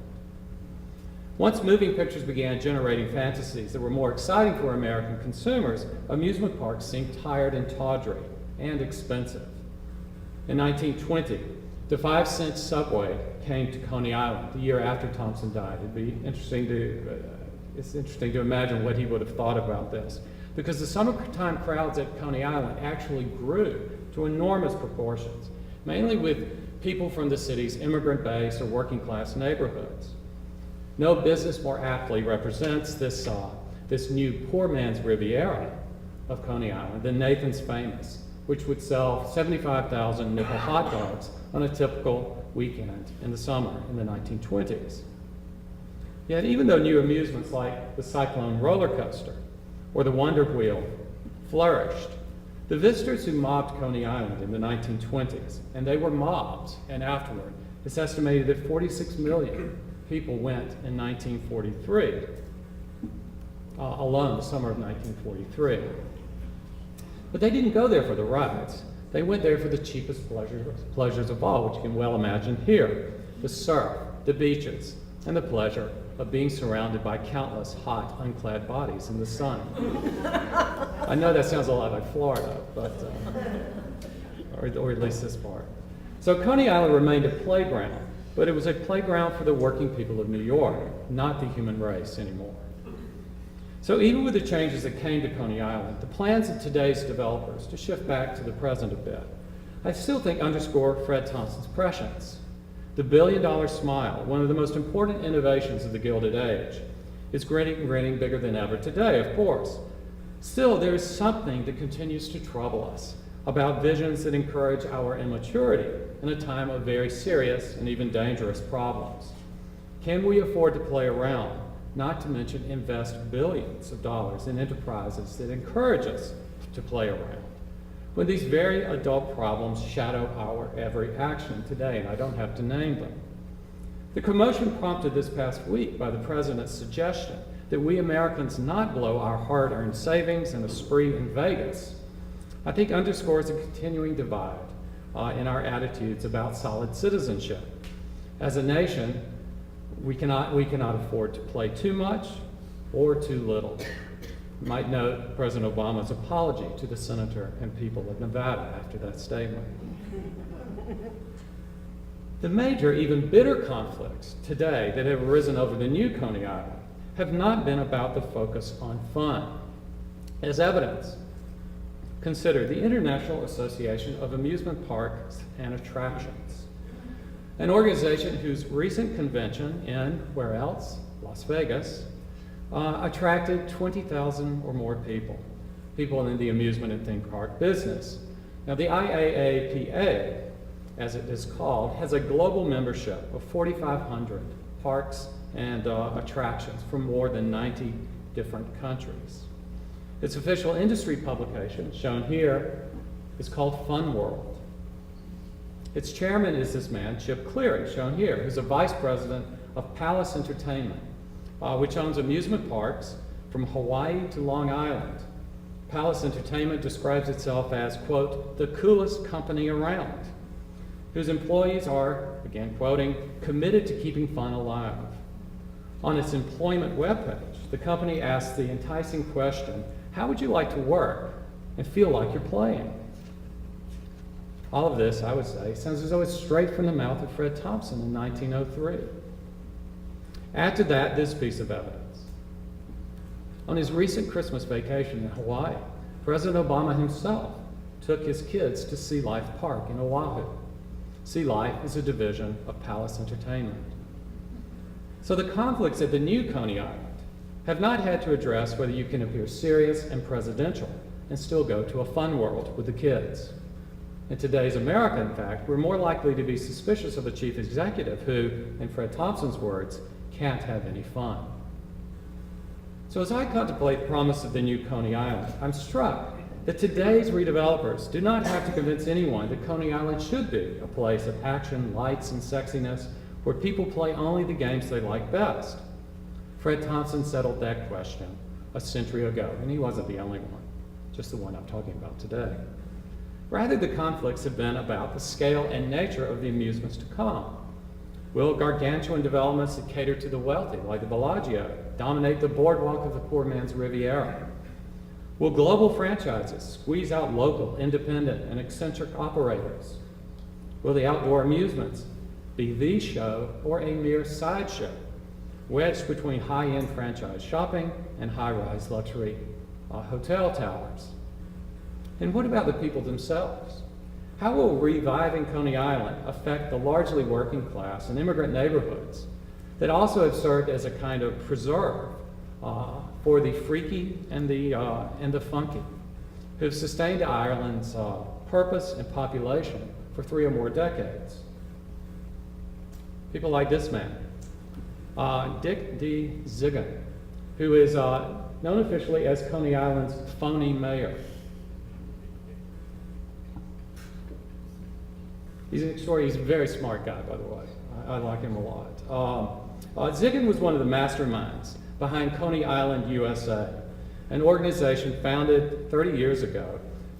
Once moving pictures began generating fantasies that were more exciting for American consumers, amusement parks seemed tired and tawdry and expensive. In 1920, the 5-cent subway came to Coney Island the year after Thompson died. It's interesting to imagine what he would have thought about this, because the summertime crowds at Coney Island actually grew to enormous proportions, mainly with people from the city's immigrant-based or working-class neighborhoods. No business more aptly represents this new poor man's Riviera of Coney Island than Nathan's Famous, which would sell 75,000 nickel hot dogs on a typical weekend in the summer in the 1920s. Yet even though new amusements like the Cyclone roller coaster or the Wonder Wheel flourished, the visitors who mobbed Coney Island in the 1920s, and they were mobs, and afterward, it's estimated that 46 million people went in 1943, alone, the summer of 1943. But they didn't go there for the rides. They went there for the cheapest pleasures of all, which you can well imagine here: the surf, the beaches, and the pleasure of being surrounded by countless hot, unclad bodies in the sun. I know that sounds a lot like Florida, but, or at least this part. So Coney Island remained a playground, but it was a playground for the working people of New York, not the human race anymore. So even with the changes that came to Coney Island, the plans of today's developers to shift back to the present a bit, I still think underscore Fred Thompson's prescience. The billion-dollar smile, one of the most important innovations of the Gilded Age, is grinning bigger than ever today, of course. Still, there is something that continues to trouble us about visions that encourage our immaturity in a time of very serious and even dangerous problems. Can we afford to play around, not to mention invest billions of dollars in enterprises that encourage us to play around, when these very adult problems shadow our every action today, and I don't have to name them? The commotion prompted this past week by the President's suggestion that we Americans not blow our hard-earned savings in a spree in Vegas, I think underscores a continuing divide in our attitudes about solid citizenship. As a nation, we cannot afford to play too much or too little. You might note President Obama's apology to the senator and people of Nevada after that statement. The major, even bitter conflicts today that have arisen over the new Coney Island have not been about the focus on fun. As evidence, consider the International Association of Amusement Parks and Attractions, an organization whose recent convention in, where else? Las Vegas, attracted 20,000 or more people in the amusement and theme park business. Now, the IAAPA, as it is called, has a global membership of 4,500 parks and attractions from more than 90 different countries. Its official industry publication, shown here, is called Fun World. Its chairman is this man, Chip Cleary, shown here, who's a vice president of Palace Entertainment, which owns amusement parks from Hawaii to Long Island. Palace Entertainment describes itself as, quote, the coolest company around, whose employees are, again quoting, committed to keeping fun alive. On its employment webpage, the company asks the enticing question, how would you like to work and feel like you're playing? All of this, I would say, sounds as though it's straight from the mouth of Fred Thompson in 1903. Add to that this piece of evidence. On his recent Christmas vacation in Hawaii, President Obama himself took his kids to Sea Life Park in Oahu. Sea Life is a division of Palace Entertainment. So the conflicts at the new Coney Island have not had to address whether you can appear serious and presidential and still go to a fun world with the kids. In today's America, in fact, we're more likely to be suspicious of a chief executive who, in Fred Thompson's words, can't have any fun. So as I contemplate the promise of the new Coney Island, I'm struck that today's redevelopers do not have to convince anyone that Coney Island should be a place of action, lights, and sexiness where people play only the games they like best. Fred Thompson settled that question a century ago, and he wasn't the only one, just the one I'm talking about today. Rather, the conflicts have been about the scale and nature of the amusements to come. Will gargantuan developments that cater to the wealthy, like the Bellagio, dominate the boardwalk of the poor man's Riviera? Will global franchises squeeze out local, independent, and eccentric operators? Will the outdoor amusements be the show or a mere sideshow, wedged between high-end franchise shopping and high-rise luxury hotel towers? And what about the people themselves? How will reviving Coney Island affect the largely working class and immigrant neighborhoods that also have served as a kind of preserve for the freaky and the funky, who've sustained Ireland's purpose and population for 3 or more decades? People like this man, Dick D. Zigun, who is known officially as Coney Island's phony mayor. He's a very smart guy, by the way. I like him a lot. Zigun was one of the masterminds behind Coney Island, USA, an organization founded 30 years ago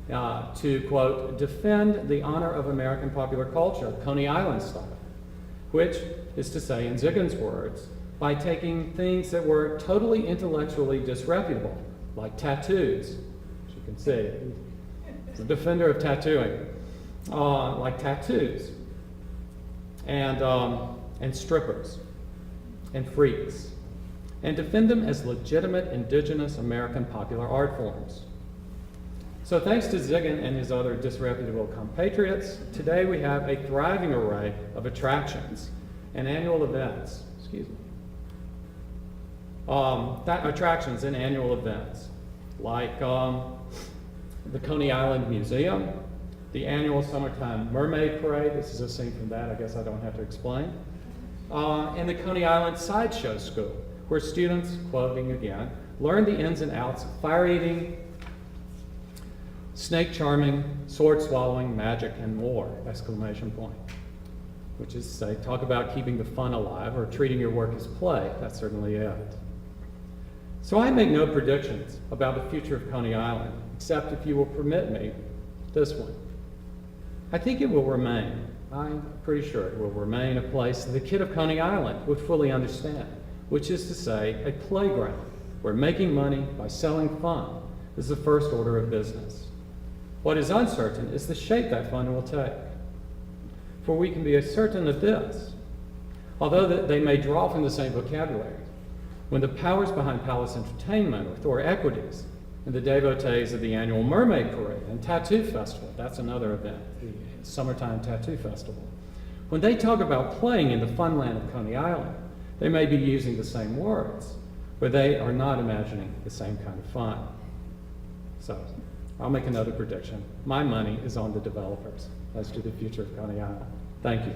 to, quote, defend the honor of American popular culture, Coney Island style, which is to say, in Zigun's words, by taking things that were totally intellectually disreputable, like tattoos, as you can see, he's a defender of tattooing, like tattoos, and strippers, and freaks, and defend them as legitimate indigenous American popular art forms. So thanks to Zigun and his other disreputable compatriots, today we have a thriving array of attractions and annual events, attractions and annual events, like the Coney Island Museum, the annual summertime mermaid parade. This is a scene from that, I guess I don't have to explain. And the Coney Island Sideshow School, where students, quoting again, learn the ins and outs of fire-eating, snake charming, sword swallowing, magic, and more, exclamation point. Which is to say, talk about keeping the fun alive or treating your work as play. That's certainly it. So I make no predictions about the future of Coney Island, except if you will permit me, this one. I think it will remain, I'm pretty sure it will remain a place that the kid of Coney Island would fully understand, which is to say, a playground where making money by selling fun is the first order of business. What is uncertain is the shape that fun will take. For we can be certain of this, although they may draw from the same vocabulary, when the powers behind Palace Entertainment or Thor Equities and the devotees of the annual Mermaid Parade and Tattoo Festival, that's another event, the Summertime Tattoo Festival, when they talk about playing in the funland of Coney Island, they may be using the same words, but they are not imagining the same kind of fun. So, I'll make another prediction. My money is on the developers as to the future of Coney Island. Thank you.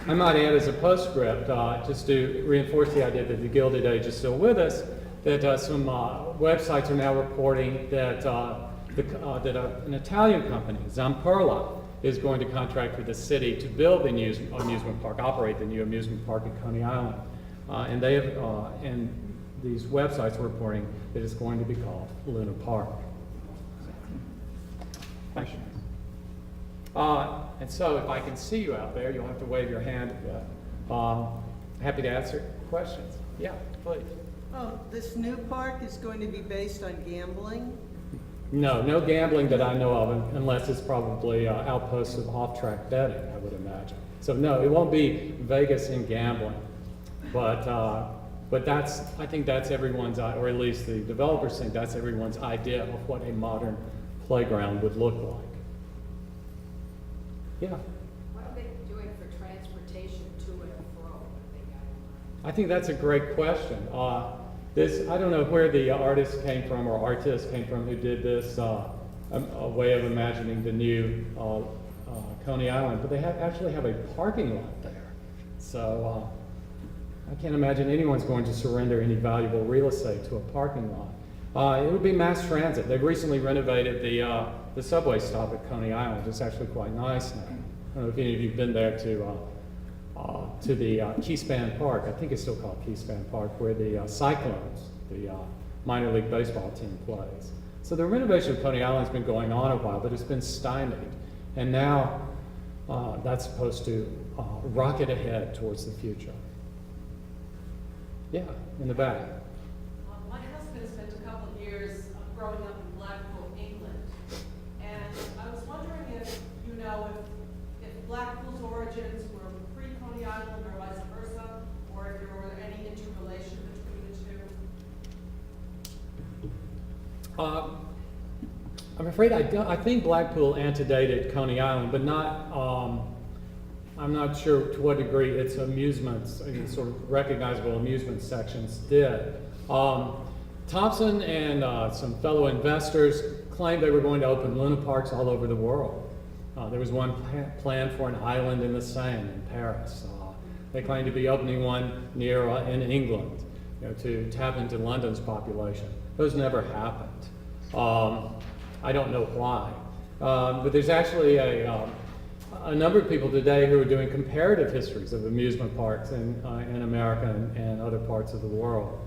I might add as a postscript, just to reinforce the idea that the Gilded Age is still with us, that some websites are now reporting that an Italian company, Zamperla, is going to contract with the city to build the new amusement park, operate the new amusement park at Coney Island. And they have, and these websites are reporting that it's going to be called Luna Park. Questions? And so if I can see you out there, you'll have to wave your hand a bit. Happy to answer questions. Yeah, please. Oh, this new park is going to be based on gambling? No, no gambling that I know of, unless it's probably outposts of off-track betting, I would imagine. So no, it won't be Vegas in gambling, but that's, I think that's everyone's, or at least the developers think that's everyone's idea of what a modern playground would look like. Yeah. What are they doing for transportation to and fro? I think that's a great question. I don't know where the artist came from or artist came from who did this a way of imagining the new Coney Island, but they actually have a parking lot there. So I can't imagine anyone's going to surrender any valuable real estate to a parking lot. It would be mass transit. They've recently renovated the subway stop at Coney Island. It's actually quite nice now. I don't know if any of you've been there to the Keyspan Park. I think it's still called Keyspan Park, where the Cyclones, the minor league baseball team, plays. So the renovation of Coney Island has been going on a while, but it's been stymied. And now that's supposed to rocket ahead towards the future. Yeah, in the back. My husband spent a couple of years growing up in Blackpool, England, and I was wondering if you know if Blackpool's origins were pre-Coney Island or vice versa, or if there were any interrelation between the two. I'm afraid I think Blackpool antedated Coney Island, but not. I'm not sure to what degree its amusements, sort of recognizable amusement sections, did. Thompson and some fellow investors claimed they were going to open Luna Parks all over the world. There was one planned for an island in the Seine in Paris. They claimed to be opening one near in England, to tap into London's population. Those never happened. I don't know why, but there's actually a number of people today who are doing comparative histories of amusement parks in America and other parts of the world.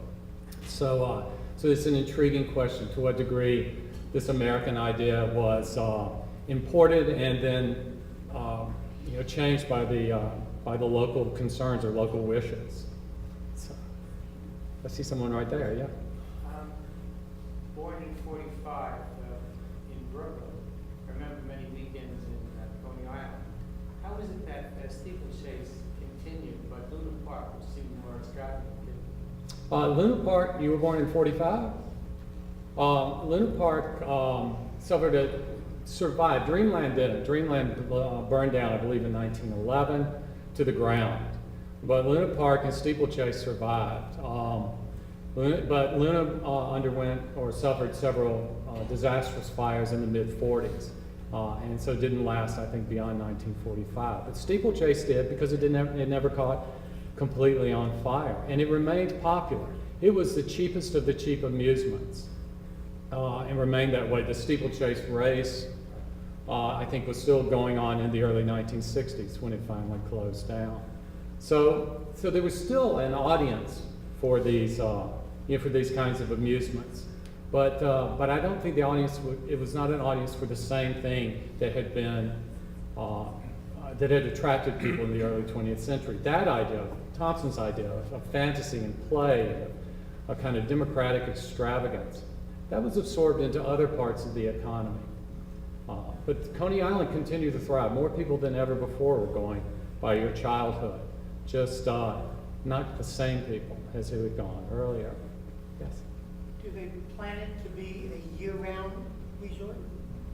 So it's an intriguing question to what degree this American idea was imported and then changed by the local concerns or local wishes. So, I see someone right there. Yeah. Born in '45 in Brooklyn. I remember many weekends in Coney Island. How is it that steeplechase continued, but Luna Park would seem more extravagant? Luna Park, you were born in '45? Luna Park survived. Dreamland didn't. Dreamland burned down, I believe, in 1911 to the ground. But Luna Park and Steeplechase survived. But Luna underwent or suffered several disastrous fires in the mid-40s. And so it didn't last, I think, beyond 1945. But Steeplechase did because it never caught completely on fire. And it remained popular. It was the cheapest of the cheap amusements and remained that way. The Steeplechase race, I think, was still going on in the early 1960s when it finally closed down. So there was still an audience for these, for these kinds of amusements. But I don't think the audience, it was not an audience for the same thing that had been, that had attracted people in the early 20th century. That idea, Thompson's idea of fantasy and play, a kind of democratic extravagance, that was absorbed into other parts of the economy. But Coney Island continued to thrive. More people than ever before were going by your childhood, just not the same people as who had gone earlier. Yes? Do they plan it to be a year-round resort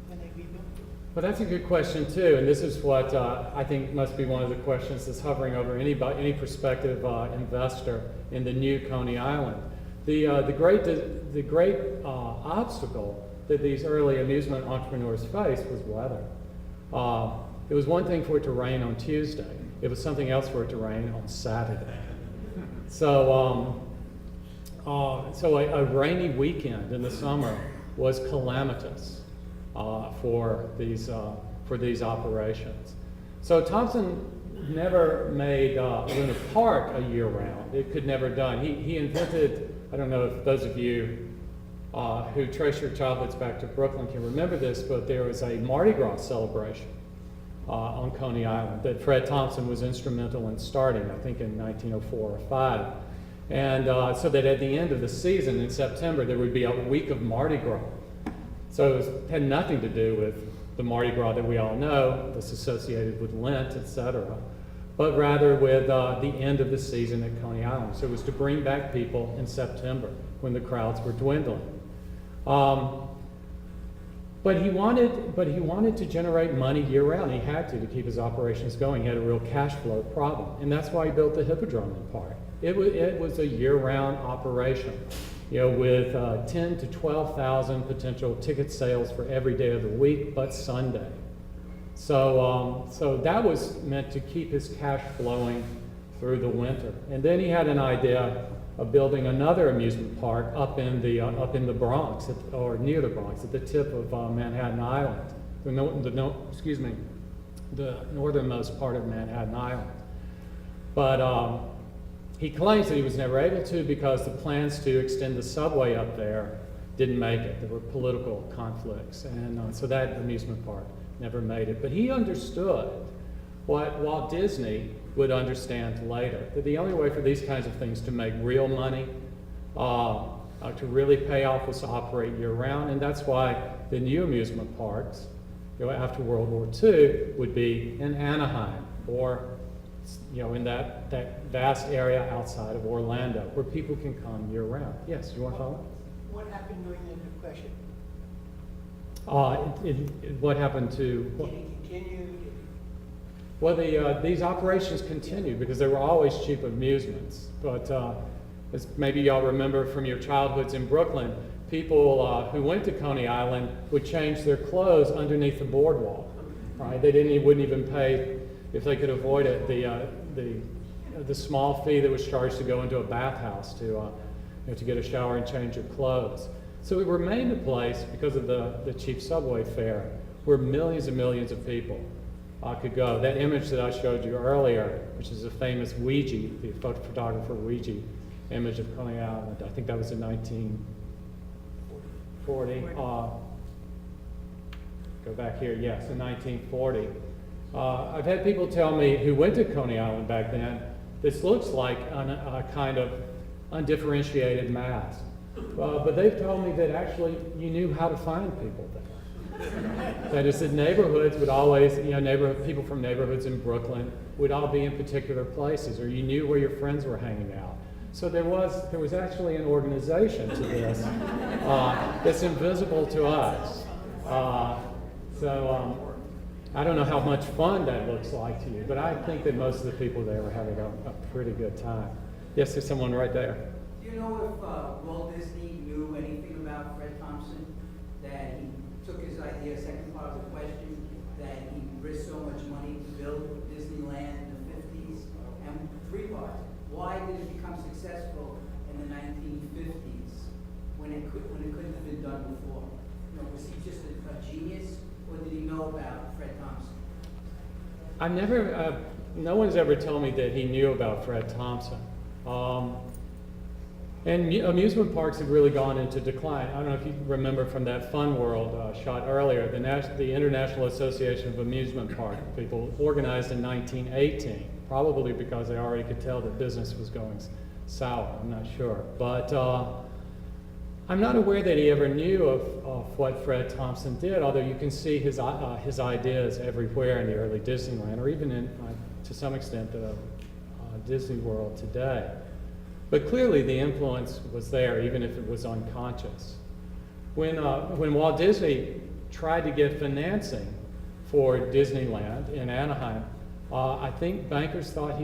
when they rebuild it? Well, that's a good question too, and this is what I think must be one of the questions that's hovering over any prospective investor in the new Coney Island. The great obstacle that these early amusement entrepreneurs faced was weather. It was one thing for it to rain on Tuesday. It was something else for it to rain on Saturday. So a rainy weekend in the summer was calamitous. for these operations. So Thompson never made Luna Park a year-round. It could never done. He invented, I don't know if those of you who trace your childhoods back to Brooklyn can remember this, but there was a Mardi Gras celebration on Coney Island that Fred Thompson was instrumental in starting, I think in 1904 or 5. And so that at the end of the season in September, there would be a week of Mardi Gras. So it had nothing to do with the Mardi Gras that we all know, that's associated with Lent, etc., but rather with the end of the season at Coney Island. So it was to bring back people in September when the crowds were dwindling. But he wanted to generate money year-round. He had to keep his operations going. He had a real cash flow problem, and that's why he built the Hippodrome in part. It was a year-round operation, with 10 to 12,000 potential ticket sales for every day of the week, but Sunday. So that was meant to keep his cash flowing through the winter. And then he had an idea of building another amusement park up in the Bronx, or near the Bronx, at the tip of Manhattan Island, the northernmost part of Manhattan Island. But he claims that he was never able to because the plans to extend the subway up there didn't make it. There were political conflicts, and so that amusement park never made it. But he understood what Walt Disney would understand later, that the only way for these kinds of things to make real money, to really pay off, was to operate year-round, and that's why the new amusement parks, after World War II, would be in Anaheim, or in that vast area outside of Orlando, where people can come year-round. Yes, you want to follow? What happened during the Depression? What happened to? Did it continue? Well, these operations continued because there were always cheap amusements. But as maybe y'all remember from your childhoods in Brooklyn, people who went to Coney Island would change their clothes underneath the boardwalk. Right? They wouldn't even pay, if they could avoid it, the small fee that was charged to go into a bathhouse to get a shower and change your clothes. So it remained a place, because of the cheap subway fare, where millions and millions of people could go. That image that I showed you earlier, which is a famous Ouija, the photographer Ouija image of Coney Island, I think that was in 1940. Go back here, yes, in 1940. I've had people tell me who went to Coney Island back then, this looks like a kind of undifferentiated mass. But they've told me that actually you knew how to find people there. That is, that neighborhoods would always, people from neighborhoods in Brooklyn would all be in particular places, or you knew where your friends were hanging out. So there was actually an organization to this that's invisible to us. I don't know how much fun that looks like to you, but I think that most of the people there were having a pretty good time. Yes, there's someone right there. Do you know if Walt Disney knew anything about Fred Thompson? That he took his idea, second part of the question, that he risked so much money to build Disneyland in the 50s? And three parts. Why did it become successful in the 1950s when it couldn't have been done before? Was he just a genius, or did he know about Fred Thompson? No one's ever told me that he knew about Fred Thompson. And amusement parks have really gone into decline. I don't know if you remember from that Fun World shot earlier, the International Association of Amusement Park people organized in 1918, probably because they already could tell that business was going sour, I'm not sure. But I'm not aware that he ever knew of what Fred Thompson did, although you can see his ideas everywhere in the early Disneyland, or even in, to some extent, Disney World today. But clearly the influence was there, even if it was unconscious. When Walt Disney tried to get financing for Disneyland in Anaheim, I think bankers thought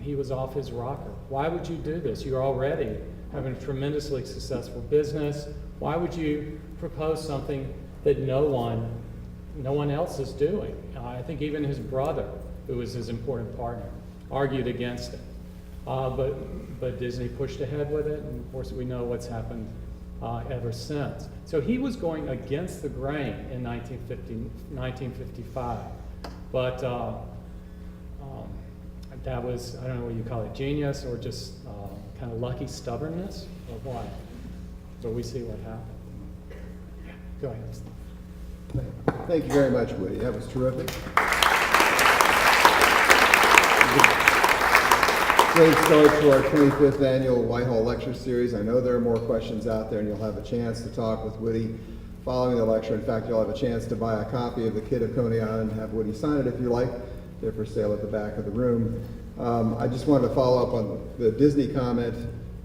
he was off his rocker. Why would you do this? You're already having a tremendously successful business. Why would you propose something that no one else is doing? I think even his brother, who was his important partner, argued against it. But Disney pushed ahead with it, and of course we know what's happened ever since. So he was going against the grain in 1955. But that was, I don't know what you call it, genius or just kind of lucky stubbornness or what. But we see what happened. Go ahead. Thank you very much, Woody. That was terrific. Great start to our 25th annual Whitehall Lecture Series. I know there are more questions out there, and you'll have a chance to talk with Woody following the lecture. In fact, you'll have a chance to buy a copy of The Kid of Coney Island and have Woody sign it if you like. They're for sale at the back of the room. I just wanted to follow up on the Disney comment.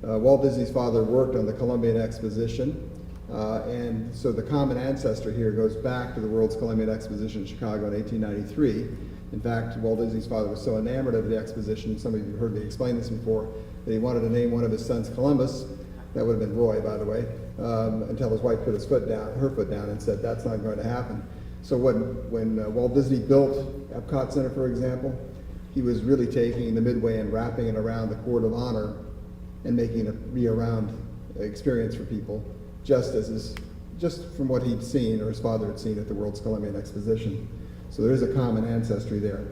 Walt Disney's father worked on the Columbian Exposition, and so the common ancestor here goes back to the World's Columbian Exposition in Chicago in 1893. In fact, Walt Disney's father was so enamored of the exposition, some of you have heard me explain this before, that he wanted to name one of his sons Columbus. That would have been Roy, by the way, until his wife put her foot down and said, that's not going to happen. So when Walt Disney built Epcot Center, for example, he was really taking the Midway and wrapping it around the Court of Honor and making it a year-round experience for people, just from what he'd seen or his father had seen at the World's Columbian Exposition. So there is a common ancestry there.